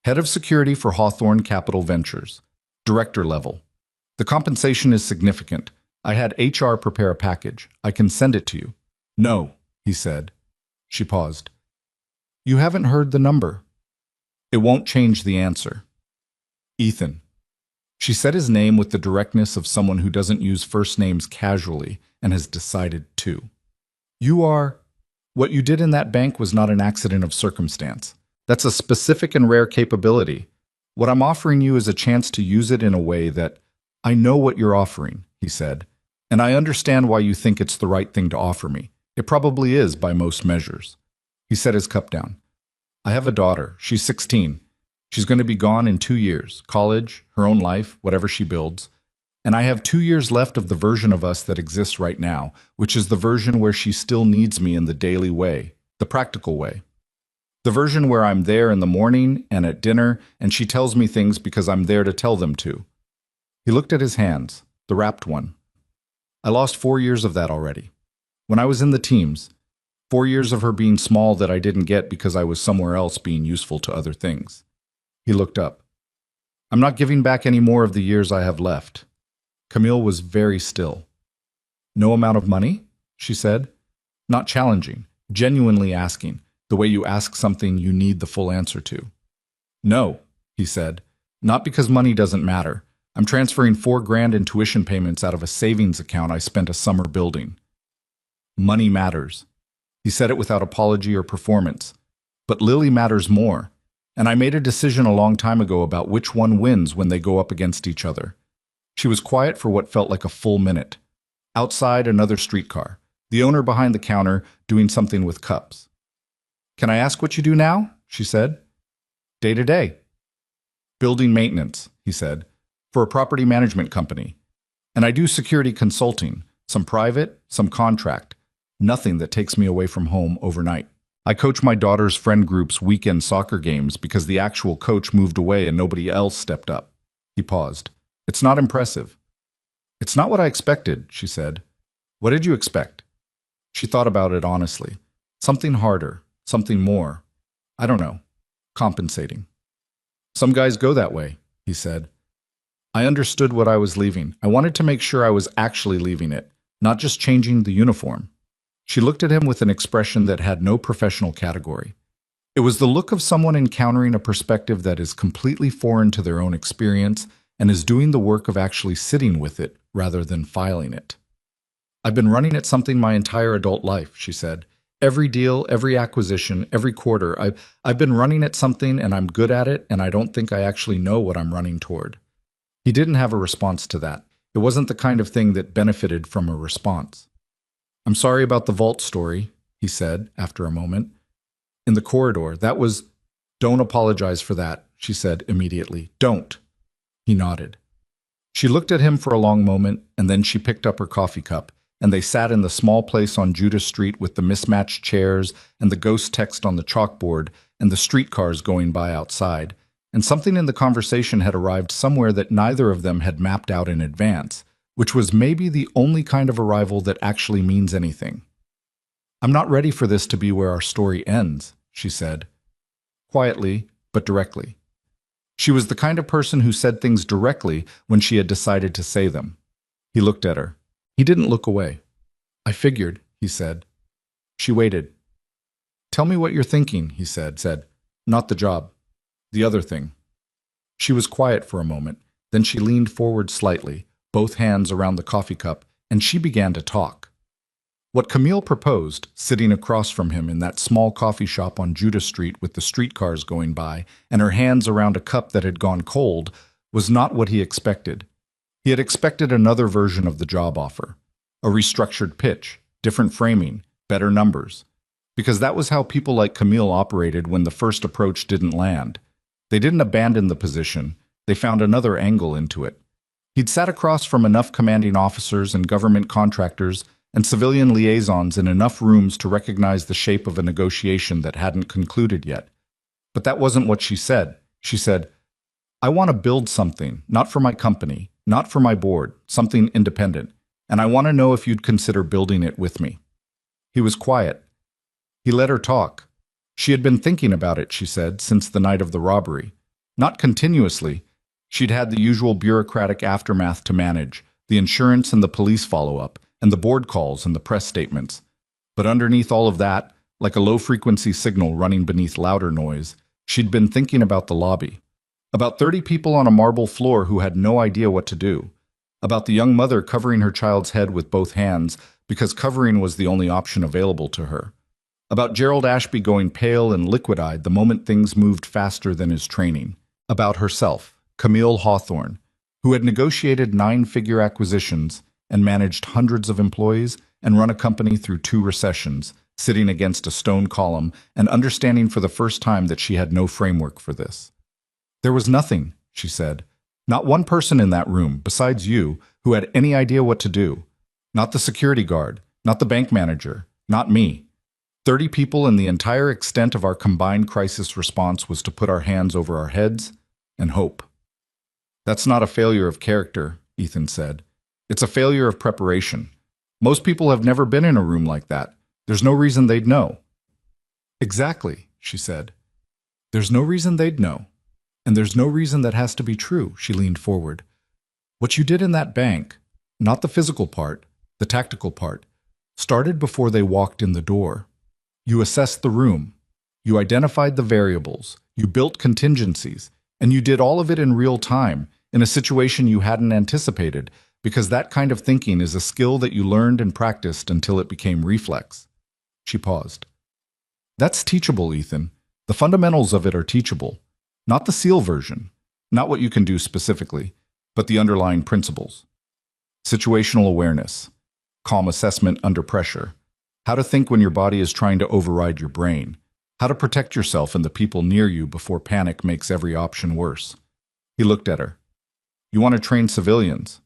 "Head of security for Hawthorne Capital Ventures. Director level. The compensation is significant. I had HR prepare a package. I can send it to you." "No," he said. She paused. "You haven't heard the number." "It won't change the answer." "Ethan." She said his name with the directness of someone who doesn't use first names casually and has decided to. "You are... What you did in that bank was not an accident of circumstance. That's a specific and rare capability. What I'm offering you is a chance to use it in a way that... I know what you're offering," he said, "and I understand why you think it's the right thing to offer me. It probably is by most measures." He set his cup down. "I have a daughter. She's 16. She's going to be gone in 2 years. College, her own life, whatever she builds. And I have 2 years left of the version of us that exists right now, which is the version where she still needs me in the daily way, the practical way. The version where I'm there in the morning and at dinner, and she tells me things because I'm there to tell them to." He looked at his hands, the wrapped one. "I lost 4 years of that already. When I was in the teams, 4 years of her being small that I didn't get because I was somewhere else being useful to other things." He looked up. I'm not giving back any more of the years I have left. Camille was very still. No amount of money? She said. Not challenging, genuinely asking, the way you ask something you need the full answer to. No, he said. Not because money doesn't matter. I'm transferring $4,000 in tuition payments out of a savings account I spent a summer building. Money matters. He said it without apology or performance. But Lily matters more. And I made a decision a long time ago about which one wins when they go up against each other. She was quiet for what felt like a full minute. Outside, another streetcar. The owner behind the counter doing something with cups. Can I ask what you do now? She said. Day to day. Building maintenance, he said, for a property management company. And I do security consulting, some private, some contract. Nothing that takes me away from home overnight. I coach my daughter's friend group's weekend soccer games because the actual coach moved away and nobody else stepped up. He paused. It's not impressive. It's not what I expected, she said. What did you expect? She thought about it honestly. Something harder, something more. I don't know. Compensating. Some guys go that way, he said. I understood what I was leaving. I wanted to make sure I was actually leaving it, not just changing the uniform. She looked at him with an expression that had no professional category. It was the look of someone encountering a perspective that is completely foreign to their own experience and is doing the work of actually sitting with it rather than filing it. I've been running at something my entire adult life, she said. Every deal, every acquisition, every quarter, I've been running at something and I'm good at it and I don't think I actually know what I'm running toward. He didn't have a response to that. It wasn't the kind of thing that benefited from a response. I'm sorry about the vault story, he said after a moment. In the corridor, that was... Don't apologize for that, she said immediately. Don't. He nodded. She looked at him for a long moment, and then she picked up her coffee cup, and they sat in the small place on Judah Street with the mismatched chairs and the ghost text on the chalkboard and the streetcars going by outside, and something in the conversation had arrived somewhere that neither of them had mapped out in advance, which was maybe the only kind of arrival that actually means anything. I'm not ready for this to be where our story ends, she said, quietly but directly. She was the kind of person who said things directly when she had decided to say them. He looked at her. He didn't look away. I figured, he said. She waited. Tell me what you're thinking, he said. Not the job. The other thing. She was quiet for a moment. Then she leaned forward slightly, both hands around the coffee cup, and she began to talk. What Camille proposed, sitting across from him in that small coffee shop on Judah Street with the streetcars going by, and her hands around a cup that had gone cold, was not what he expected. He had expected another version of the job offer. A restructured pitch, different framing, better numbers. Because that was how people like Camille operated when the first approach didn't land. They didn't abandon the position, they found another angle into it. He'd sat across from enough commanding officers and government contractors and civilian liaisons in enough rooms to recognize the shape of a negotiation that hadn't concluded yet. But that wasn't what she said. She said, I want to build something, not for my company, not for my board, something independent, and I want to know if you'd consider building it with me. He was quiet. He let her talk. She had been thinking about it, she said, since the night of the robbery. Not continuously. She'd had the usual bureaucratic aftermath to manage, the insurance and the police follow-up, and the board calls and the press statements. But underneath all of that, like a low-frequency signal running beneath louder noise, she'd been thinking about the lobby. About 30 people on a marble floor who had no idea what to do. About the young mother covering her child's head with both hands because covering was the only option available to her. About Gerald Ashby going pale and liquid-eyed the moment things moved faster than his training. About herself, Camille Hawthorne, who had negotiated 9-figure acquisitions and managed hundreds of employees and run a company through 2 recessions, sitting against a stone column and understanding for the first time that she had no framework for this. There was nothing, she said. Not one person in that room, besides you, who had any idea what to do. Not the security guard, not the bank manager, not me. 30 people, and the entire extent of our combined crisis response was to put our hands over our heads and hope. That's not a failure of character, Ethan said. It's a failure of preparation. Most people have never been in a room like that. There's no reason they'd know. Exactly, she said. There's no reason they'd know. And there's no reason that has to be true, she leaned forward. What you did in that bank, not the physical part, the tactical part, started before they walked in the door. You assessed the room. You identified the variables. You built contingencies. And you did all of it in real time, in a situation you hadn't anticipated, because that kind of thinking is a skill that you learned and practiced until it became reflex. She paused. That's teachable, Ethan. The fundamentals of it are teachable. Not the SEAL version, not what you can do specifically, but the underlying principles. Situational awareness, calm assessment under pressure, how to think when your body is trying to override your brain, how to protect yourself and the people near you before panic makes every option worse. He looked at her. You want to train civilians?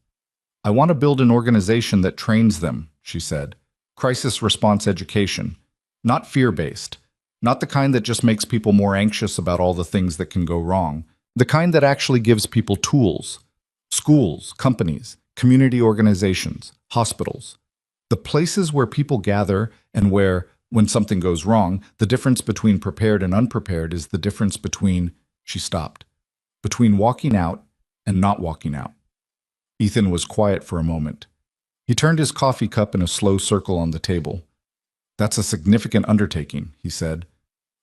I want to build an organization that trains them, she said. Crisis response education, not fear-based, not the kind that just makes people more anxious about all the things that can go wrong, the kind that actually gives people tools. Schools, companies, community organizations, hospitals. The places where people gather and where, when something goes wrong, the difference between prepared and unprepared is the difference between, she stopped, between walking out and not walking out. Ethan was quiet for a moment. He turned his coffee cup in a slow circle on the table. That's a significant undertaking, he said.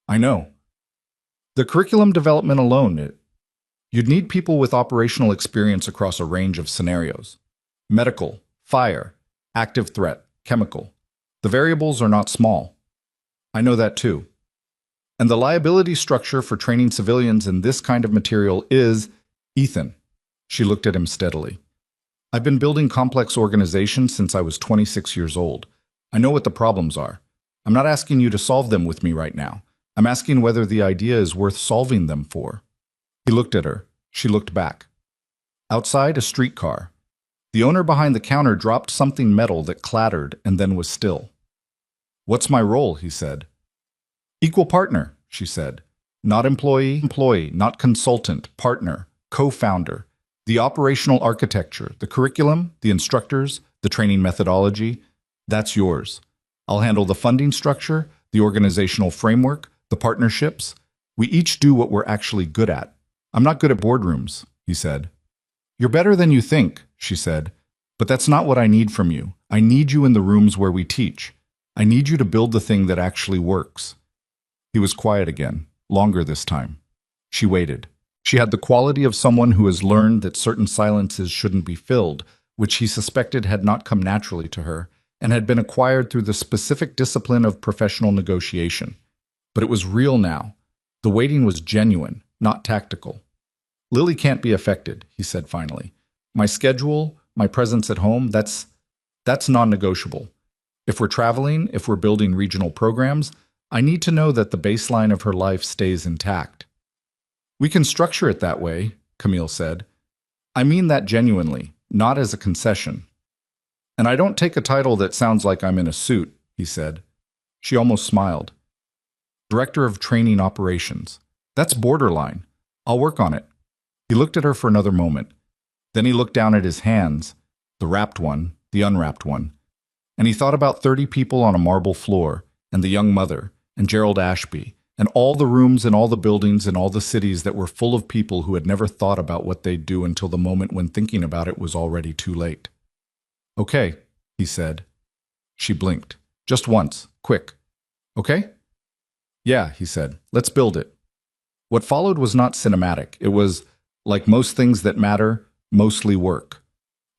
I know. The curriculum development alone, you'd need people with operational experience across a range of scenarios. Medical, fire, active threat, chemical. The variables are not small. I know that too. And the liability structure for training civilians in this kind of material is, Ethan. She looked at him steadily. I've been building complex organizations since I was 26 years old. I know what the problems are. I'm not asking you to solve them with me right now. I'm asking whether the idea is worth solving them for. He looked at her. She looked back. Outside, a streetcar. The owner behind the counter dropped something metal that clattered and then was still. What's my role? He said. Equal partner, she said. Not employee, not consultant, partner, co-founder. The operational architecture, the curriculum, the instructors, the training methodology, that's yours. I'll handle the funding structure, the organizational framework, the partnerships. We each do what we're actually good at. I'm not good at boardrooms, he said. You're better than you think, she said. But that's not what I need from you. I need you in the rooms where we teach. I need you to build the thing that actually works. He was quiet again, longer this time. She waited. She had the quality of someone who has learned that certain silences shouldn't be filled, which he suspected had not come naturally to her, and had been acquired through the specific discipline of professional negotiation. But it was real now. The waiting was genuine, not tactical. Lily can't be affected, he said finally. My schedule, my presence at home, that's non-negotiable. If we're traveling, if we're building regional programs, I need to know that the baseline of her life stays intact. We can structure it that way, Camille said. I mean that genuinely, not as a concession. And I don't take a title that sounds like I'm in a suit, he said. She almost smiled. Director of Training Operations. That's borderline. I'll work on it. He looked at her for another moment. Then he looked down at his hands, the wrapped one, the unwrapped one. And he thought about 30 people on a marble floor, and the young mother, and Gerald Ashby, and all the rooms and all the buildings and all the cities that were full of people who had never thought about what they'd do until the moment when thinking about it was already too late. Okay, he said. She blinked. Just once, quick. Okay? Yeah, he said. Let's build it. What followed was not cinematic. It was, like most things that matter, mostly work.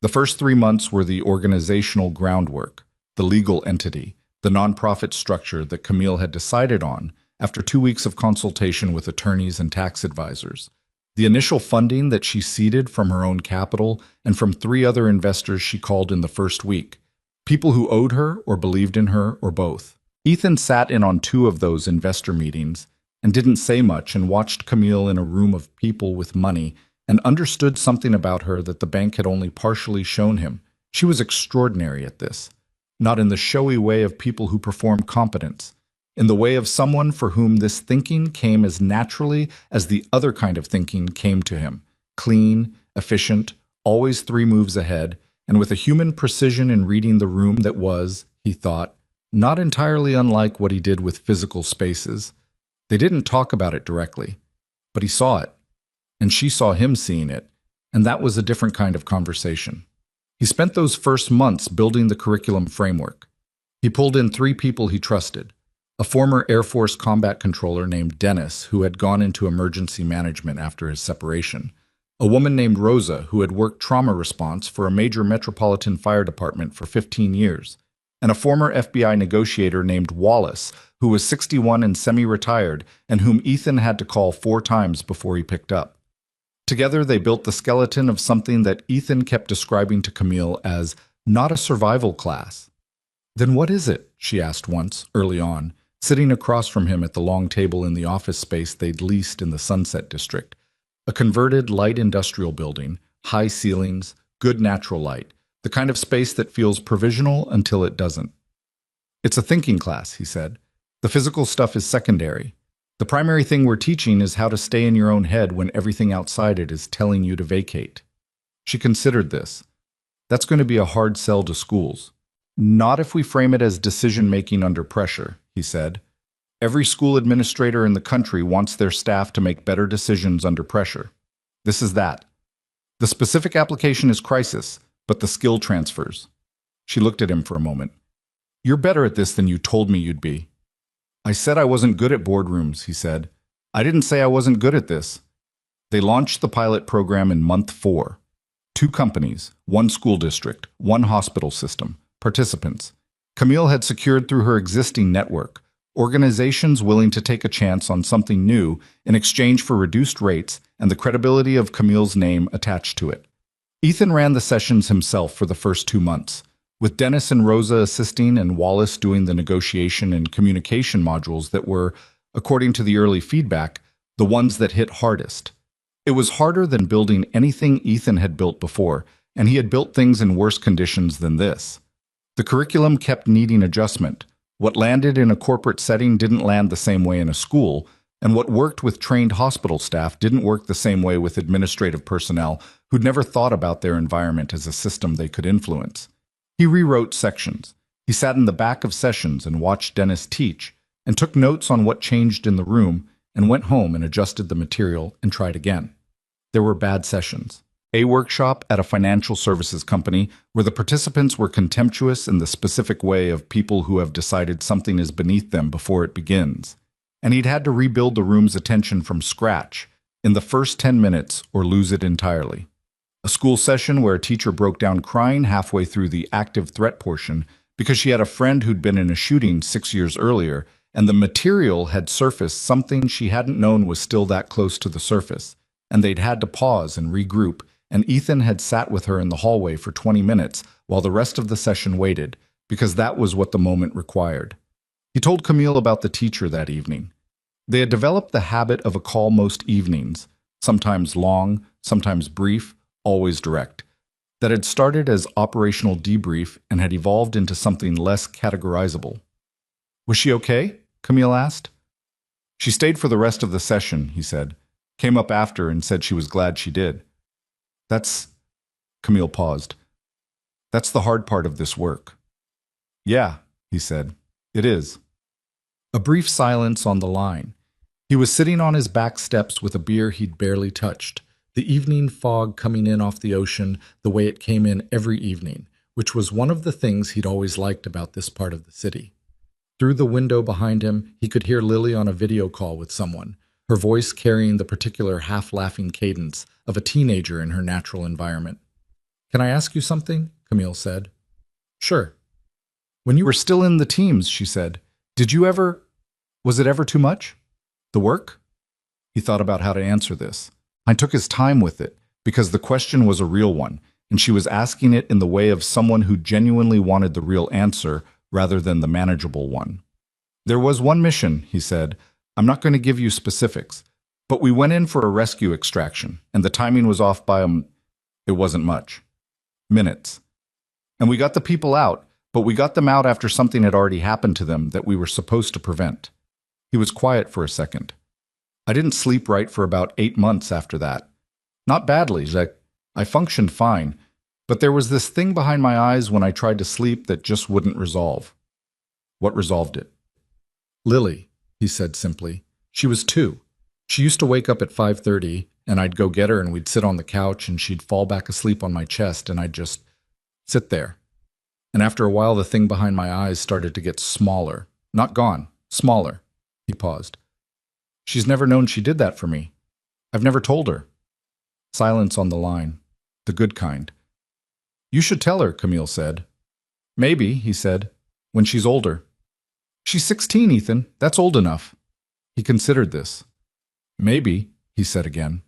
The first 3 months were the organizational groundwork, the legal entity, the nonprofit structure that Camille had decided on after 2 weeks of consultation with attorneys and tax advisors. The initial funding that she seeded from her own capital and from 3 other investors she called in the first week, people who owed her or believed in her or both. Ethan sat in on 2 of those investor meetings and didn't say much and watched Camille in a room of people with money and understood something about her that the bank had only partially shown him. She was extraordinary at this, not in the showy way of people who perform competence, in the way of someone for whom this thinking came as naturally as the other kind of thinking came to him, clean, efficient, always 3 moves ahead, and with a human precision in reading the room that was, he thought, not entirely unlike what he did with physical spaces. They didn't talk about it directly, but he saw it. and she saw him seeing it, and that was a different kind of conversation. He spent those first months building the curriculum framework. He pulled in 3 people he trusted: a former Air Force combat controller named Dennis, who had gone into emergency management after his separation, a woman named Rosa, who had worked trauma response for a major metropolitan fire department for 15 years, and a former FBI negotiator named Wallace, who was 61 and semi-retired, and whom Ethan had to call 4 times before he picked up. Together, they built the skeleton of something that Ethan kept describing to Camille as not a survival class. "Then what is it?" she asked once, early on, sitting across from him at the long table in the office space they'd leased in the Sunset District. A converted light industrial building, high ceilings, good natural light, the kind of space that feels provisional until it doesn't. "It's a thinking class," he said. "The physical stuff is secondary. The primary thing we're teaching is how to stay in your own head when everything outside it is telling you to vacate." She considered this. "That's going to be a hard sell to schools." "Not if we frame it as decision-making under pressure," he said. "Every school administrator in the country wants their staff to make better decisions under pressure. This is that. The specific application is crisis, but the skill transfers." She looked at him for a moment. "You're better at this than you told me you'd be." "I said I wasn't good at boardrooms," he said. "I didn't say I wasn't good at this." They launched the pilot program in month 4. 2 companies, 1 school district, 1 hospital system, participants. Camille had secured through her existing network organizations willing to take a chance on something new in exchange for reduced rates and the credibility of Camille's name attached to it. Ethan ran the sessions himself for the first 2 months, with Dennis and Rosa assisting and Wallace doing the negotiation and communication modules that were, according to the early feedback, the ones that hit hardest. It was harder than building anything Ethan had built before, and he had built things in worse conditions than this. The curriculum kept needing adjustment. What landed in a corporate setting didn't land the same way in a school, and what worked with trained hospital staff didn't work the same way with administrative personnel who'd never thought about their environment as a system they could influence. He rewrote sections. He sat in the back of sessions and watched Dennis teach, and took notes on what changed in the room, and went home and adjusted the material and tried again. There were bad sessions. A workshop at a financial services company where the participants were contemptuous in the specific way of people who have decided something is beneath them before it begins. And he'd had to rebuild the room's attention from scratch in the first 10 minutes or lose it entirely. A school session where a teacher broke down crying halfway through the active threat portion because she had a friend who'd been in a shooting 6 years earlier, and the material had surfaced something she hadn't known was still that close to the surface, and they'd had to pause and regroup, and Ethan had sat with her in the hallway for 20 minutes while the rest of the session waited, because that was what the moment required. He told Camille about the teacher that evening. They had developed the habit of a call most evenings, sometimes long, sometimes brief, always direct, that had started as operational debrief and had evolved into something less categorizable. "Was she okay?" Camille asked. "She stayed for the rest of the session," he said. "Came up after and said she was glad she did." "That's..." Camille paused. "That's the hard part of this work." "Yeah," he said. "It is." A brief silence on the line. He was sitting on his back steps with a beer he'd barely touched, the evening fog coming in off the ocean the way it came in every evening, which was one of the things he'd always liked about this part of the city. Through the window behind him, he could hear Lily on a video call with someone, her voice carrying the particular half-laughing cadence of a teenager in her natural environment. "Can I ask you something?" Camille said. "Sure." "When you were still in the teams," she said, was it ever too much? The work?" He thought about how to answer this. I took his time with it, because the question was a real one, and she was asking it in the way of someone who genuinely wanted the real answer rather than the manageable one. "There was one mission," he said. "I'm not going to give you specifics, but we went in for a rescue extraction, and the timing was off by it wasn't much. Minutes. And we got the people out, but we got them out after something had already happened to them that we were supposed to prevent." He was quiet for a second. "I didn't sleep right for about 8 months after that. Not badly, I functioned fine, but there was this thing behind my eyes when I tried to sleep that just wouldn't resolve." "What resolved it?" "Lily," he said simply. "She was 2. She used to wake up at 5:30, and I'd go get her, and we'd sit on the couch, and she'd fall back asleep on my chest, and I'd just sit there. And after a while, the thing behind my eyes started to get smaller. Not gone, smaller. He paused. She's never known she did that for me. I've never told her. Silence on the line. The good kind. You should tell her, Camille said. Maybe, he said, when she's older. She's 16, Ethan. That's old enough. He considered this. Maybe, he said again.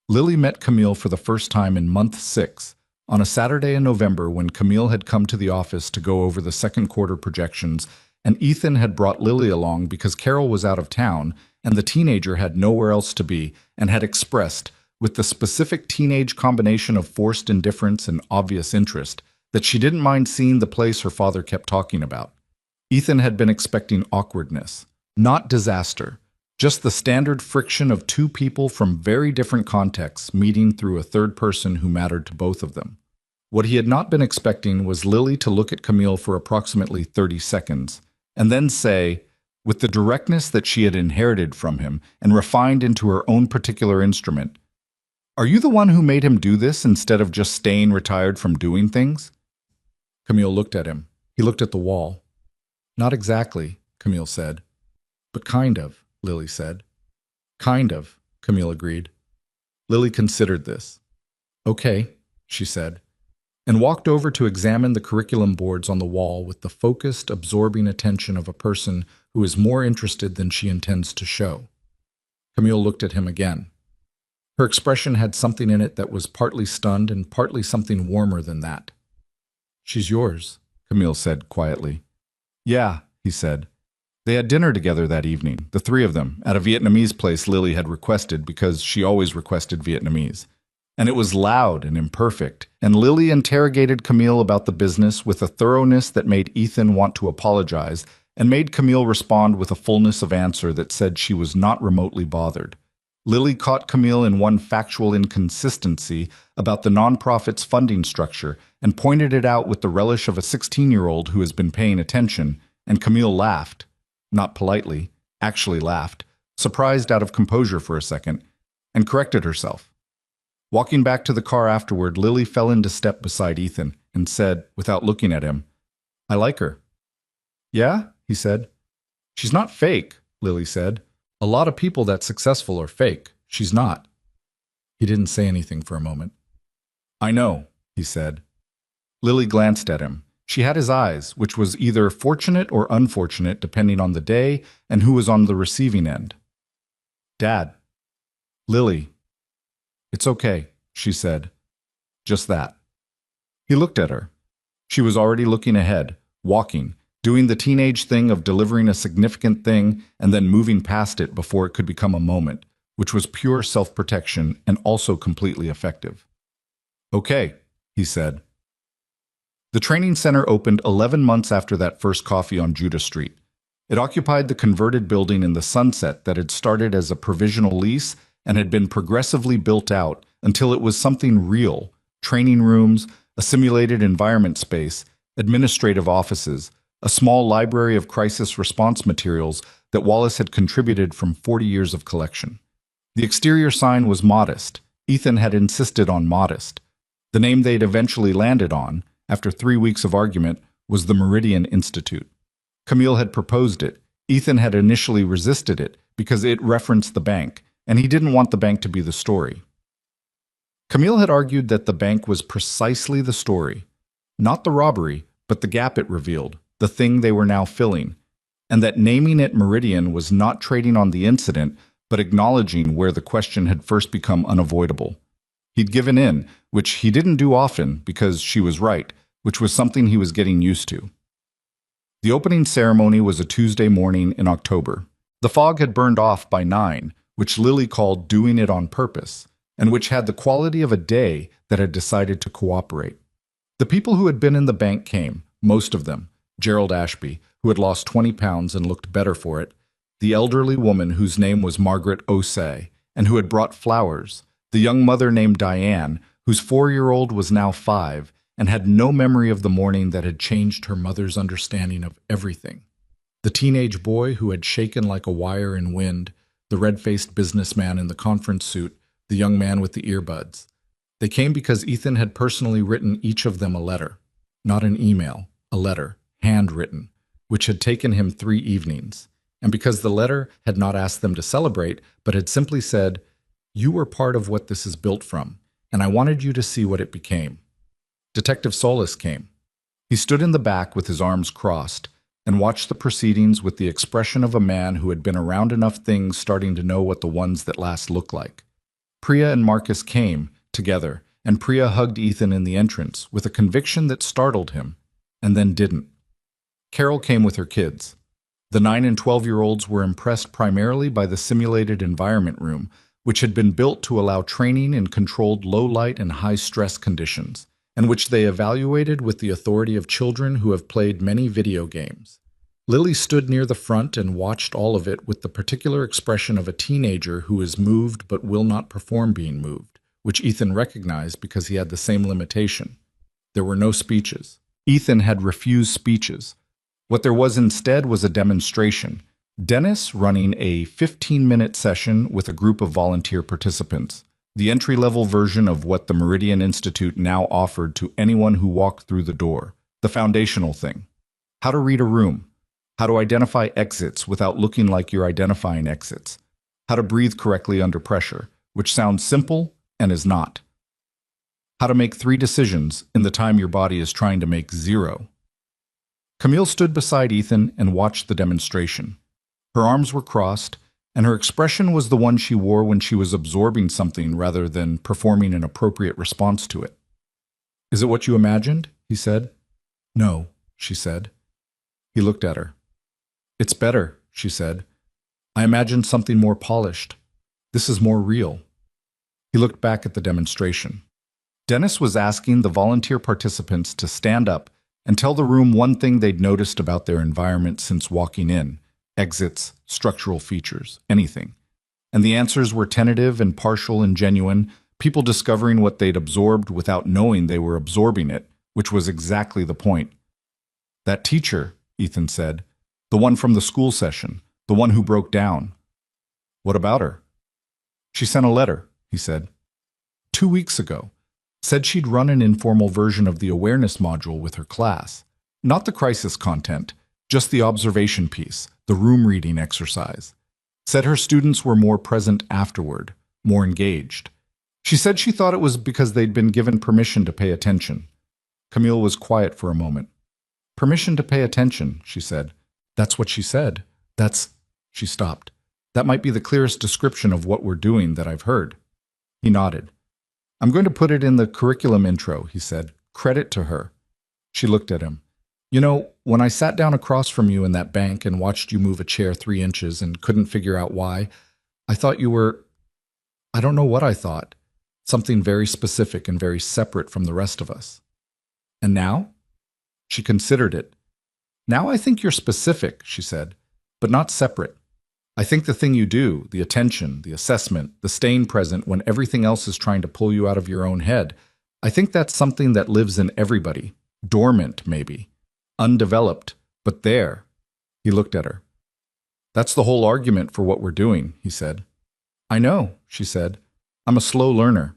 Lily met Camille for the first time in month 6, on a Saturday in November when Camille had come to the office to go over the second quarter projections, and Ethan had brought Lily along because Carol was out of town and the teenager had nowhere else to be and had expressed, with the specific teenage combination of forced indifference and obvious interest, that she didn't mind seeing the place her father kept talking about. Ethan had been expecting awkwardness, not disaster, just the standard friction of two people from very different contexts meeting through a third person who mattered to both of them. What he had not been expecting was Lily to look at Camille for approximately 30 seconds, and then say, with the directness that she had inherited from him and refined into her own particular instrument, "Are you the one who made him do this instead of just staying retired from doing things?" Camille looked at him. He looked at the wall. Not exactly, Camille said. But kind of, Lily said. Kind of, Camille agreed. Lily considered this. Okay, she said, and walked over to examine the curriculum boards on the wall with the focused, absorbing attention of a person who is more interested than she intends to show. Camille looked at him again. Her expression had something in it that was partly stunned and partly something warmer than that. She's yours, Camille said quietly. Yeah, he said. They had dinner together that evening, the three of them, at a Vietnamese place Lily had requested because she always requested Vietnamese. And it was loud and imperfect, and Lily interrogated Camille about the business with a thoroughness that made Ethan want to apologize and made Camille respond with a fullness of answer that said she was not remotely bothered. Lily caught Camille in one factual inconsistency about the nonprofit's funding structure and pointed it out with the relish of a 16-year-old who has been paying attention, and Camille laughed. Not politely, actually laughed, surprised out of composure for a second, and corrected herself. Walking back to the car afterward, Lily fell into step beside Ethan and said, without looking at him, I like her. Yeah, he said. She's not fake, Lily said. A lot of people that successful are fake. She's not. He didn't say anything for a moment. I know, he said. Lily glanced at him. She had his eyes, which was either fortunate or unfortunate depending on the day and who was on the receiving end. Dad. Lily. It's okay, she said. Just that. He looked at her. She was already looking ahead, walking, doing the teenage thing of delivering a significant thing and then moving past it before it could become a moment, which was pure self-protection and also completely effective. Okay, he said. The training center opened 11 months after that first coffee on Judah Street. It occupied the converted building in the Sunset that had started as a provisional lease and had been progressively built out until it was something real: training rooms, a simulated environment space, administrative offices, a small library of crisis response materials that Wallace had contributed from 40 years of collection. The exterior sign was modest. Ethan had insisted on modest. The name they'd eventually landed on, after 3 weeks of argument, was the Meridian Institute. Camille had proposed it. Ethan had initially resisted it because it referenced the bank, and he didn't want the bank to be the story. Camille had argued that the bank was precisely the story, not the robbery, but the gap it revealed, the thing they were now filling, and that naming it Meridian was not trading on the incident, but acknowledging where the question had first become unavoidable. He'd given in, which he didn't do often because she was right, which was something he was getting used to. The opening ceremony was a Tuesday morning in October. The fog had burned off by 9, which Lily called doing it on purpose, and which had the quality of a day that had decided to cooperate. The people who had been in the bank came, most of them. Gerald Ashby, who had lost 20 pounds and looked better for it, the elderly woman whose name was Margaret Osei, and who had brought flowers, the young mother named Diane, whose 4-year-old was now 5, and had no memory of the morning that had changed her mother's understanding of everything. The teenage boy who had shaken like a wire in wind, the red-faced businessman in the conference suit, the young man with the earbuds. They came because Ethan had personally written each of them a letter. Not an email, a letter, handwritten, which had taken him 3 evenings. And because the letter had not asked them to celebrate, but had simply said, "You were part of what this is built from, and I wanted you to see what it became." Detective Solis came. He stood in the back with his arms crossed and watched the proceedings with the expression of a man who had been around enough things starting to know what the ones that last look like. Priya and Marcus came together, and Priya hugged Ethan in the entrance with a conviction that startled him, and then didn't. Carol came with her kids. The 9 and 12-year-olds were impressed primarily by the simulated environment room, which had been built to allow training in controlled low-light and high-stress conditions, and which they evaluated with the authority of children who have played many video games. Lily stood near the front and watched all of it with the particular expression of a teenager who is moved but will not perform being moved, which Ethan recognized because he had the same limitation. There were no speeches. Ethan had refused speeches. What there was instead was a demonstration. Dennis running a 15-minute session with a group of volunteer participants, the entry-level version of what the Meridian Institute now offered to anyone who walked through the door, the foundational thing. How to read a room, how to identify exits without looking like you're identifying exits, how to breathe correctly under pressure, which sounds simple and is not. How to make 3 decisions in the time your body is trying to make 0. Camille stood beside Ethan and watched the demonstration. Her arms were crossed, and her expression was the one she wore when she was absorbing something rather than performing an appropriate response to it. "Is it what you imagined?" he said. "No," she said. He looked at her. "It's better," she said. "I imagined something more polished. This is more real." He looked back at the demonstration. Dennis was asking the volunteer participants to stand up and tell the room one thing they'd noticed about their environment since walking in: exits, structural features, anything. And the answers were tentative and partial and genuine, people discovering what they'd absorbed without knowing they were absorbing it, which was exactly the point. "That teacher," Ethan said, "the one from the school session, the one who broke down. What about her?" "She sent a letter," he said. 2 weeks ago. Said she'd run an informal version of the awareness module with her class. Not the crisis content, just the observation piece, the room reading exercise. Said her students were more present afterward, more engaged. She said she thought it was because they'd been given permission to pay attention. Camille was quiet for a moment. "Permission to pay attention," she said. "That's what she said. That's—" She stopped. "That might be the clearest description of what we're doing that I've heard." He nodded. "I'm going to put it in the curriculum intro," he said. "Credit to her." She looked at him. "You know, when I sat down across from you in that bank and watched you move a chair 3 inches and couldn't figure out why, I thought you were— I don't know what I thought. Something very specific and very separate from the rest of us. And now?" She considered it. "Now I think you're specific," she said, "but not separate. I think the thing you do, the attention, the assessment, the staying present when everything else is trying to pull you out of your own head, I think that's something that lives in everybody. Dormant, maybe. Undeveloped, but there." He looked at her. "That's the whole argument for what we're doing," he said. "I know," she said. "I'm a slow learner."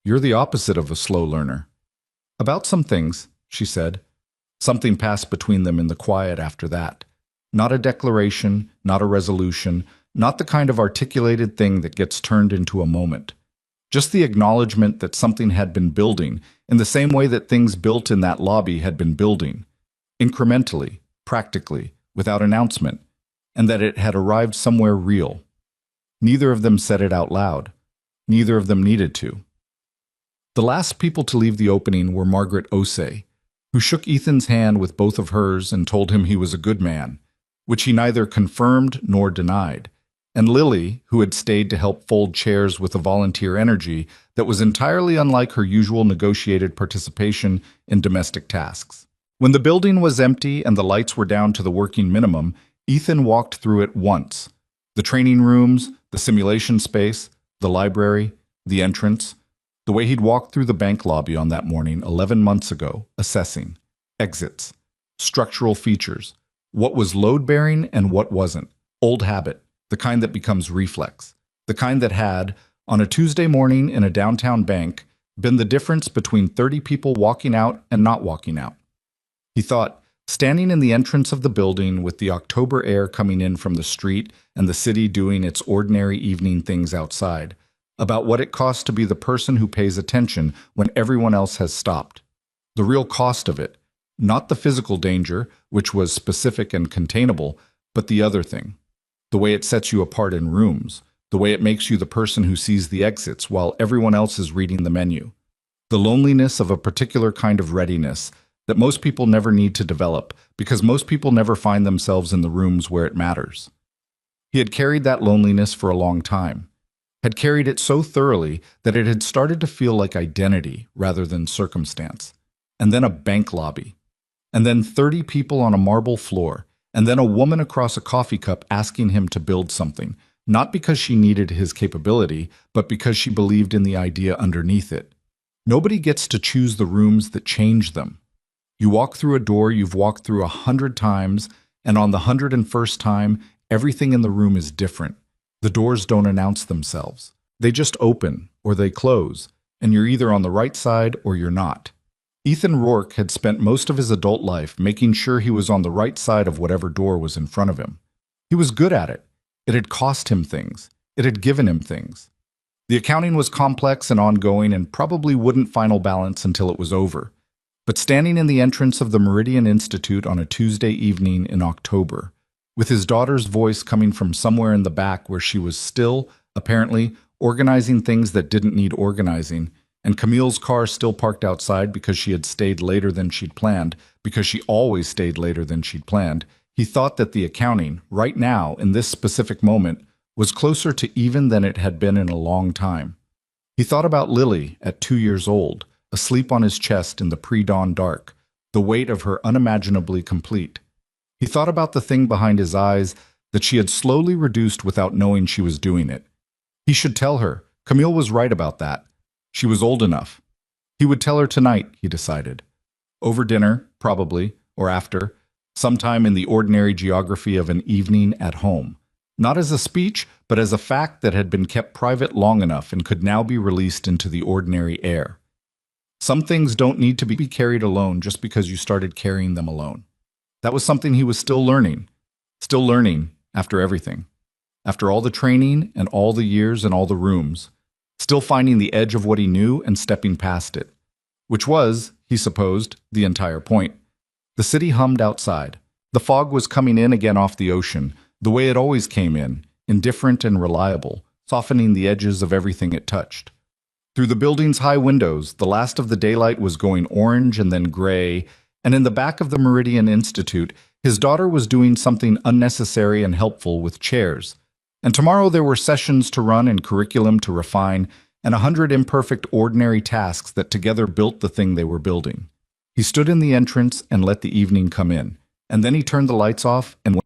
"You're the opposite of a slow learner." "About some things," she said. Something passed between them in the quiet after that. Not a declaration, not a resolution, not the kind of articulated thing that gets turned into a moment. Just the acknowledgement that something had been building in the same way that things built in that lobby had been building, incrementally, practically, without announcement, and that it had arrived somewhere real. Neither of them said it out loud. Neither of them needed to. The last people to leave the opening were Margaret Osei, who shook Ethan's hand with both of hers and told him he was a good man, which he neither confirmed nor denied, and Lily, who had stayed to help fold chairs with a volunteer energy that was entirely unlike her usual negotiated participation in domestic tasks. When the building was empty and the lights were down to the working minimum, Ethan walked through it once. The training rooms, the simulation space, the library, the entrance, the way he'd walked through the bank lobby on that morning 11 months ago, assessing, exits, structural features, what was load-bearing and what wasn't, old habit, the kind that becomes reflex, the kind that had, on a Tuesday morning in a downtown bank, been the difference between 30 people walking out and not walking out. He thought, standing in the entrance of the building with the October air coming in from the street and the city doing its ordinary evening things outside, about what it costs to be the person who pays attention when everyone else has stopped. The real cost of it, not the physical danger, which was specific and containable, but the other thing. The way it sets you apart in rooms, the way it makes you the person who sees the exits while everyone else is reading the menu. The loneliness of a particular kind of readiness that most people never need to develop because most people never find themselves in the rooms where it matters. He had carried that loneliness for a long time, had carried it so thoroughly that it had started to feel like identity rather than circumstance. And then a bank lobby. And then 30 people on a marble floor. And then a woman across a coffee cup asking him to build something, not because she needed his capability, but because she believed in the idea underneath it. Nobody gets to choose the rooms that change them. You walk through a door you've walked through 100 times, and on the 101st time, everything in the room is different. The doors don't announce themselves. They just open, or they close, and you're either on the right side or you're not. Ethan Rourke had spent most of his adult life making sure he was on the right side of whatever door was in front of him. He was good at it. It had cost him things. It had given him things. The accounting was complex and ongoing and probably wouldn't final balance until it was over. But standing in the entrance of the Meridian Institute on a Tuesday evening in October, with his daughter's voice coming from somewhere in the back where she was still, apparently, organizing things that didn't need organizing, and Camille's car still parked outside because she had stayed later than she'd planned, because she always stayed later than she'd planned, he thought that the accounting, right now, in this specific moment, was closer to even than it had been in a long time. He thought about Lily at 2 years old, asleep on his chest in the pre-dawn dark, the weight of her unimaginably complete. He thought about the thing behind his eyes that she had slowly reduced without knowing she was doing it. He should tell her. Camille was right about that. She was old enough. He would tell her tonight, he decided. Over dinner, probably, or after, sometime in the ordinary geography of an evening at home. Not as a speech, but as a fact that had been kept private long enough and could now be released into the ordinary air. Some things don't need to be carried alone just because you started carrying them alone. That was something he was still learning after everything. After all the training and all the years and all the rooms. Still finding the edge of what he knew and stepping past it. Which was, he supposed, the entire point. The city hummed outside. The fog was coming in again off the ocean, the way it always came in, indifferent and reliable, softening the edges of everything it touched. Through the building's high windows, the last of the daylight was going orange and then gray, and in the back of the Meridian Institute, his daughter was doing something unnecessary and helpful with chairs. And tomorrow there were sessions to run and curriculum to refine, and 100 imperfect ordinary tasks that together built the thing they were building. He stood in the entrance and let the evening come in, and then he turned the lights off and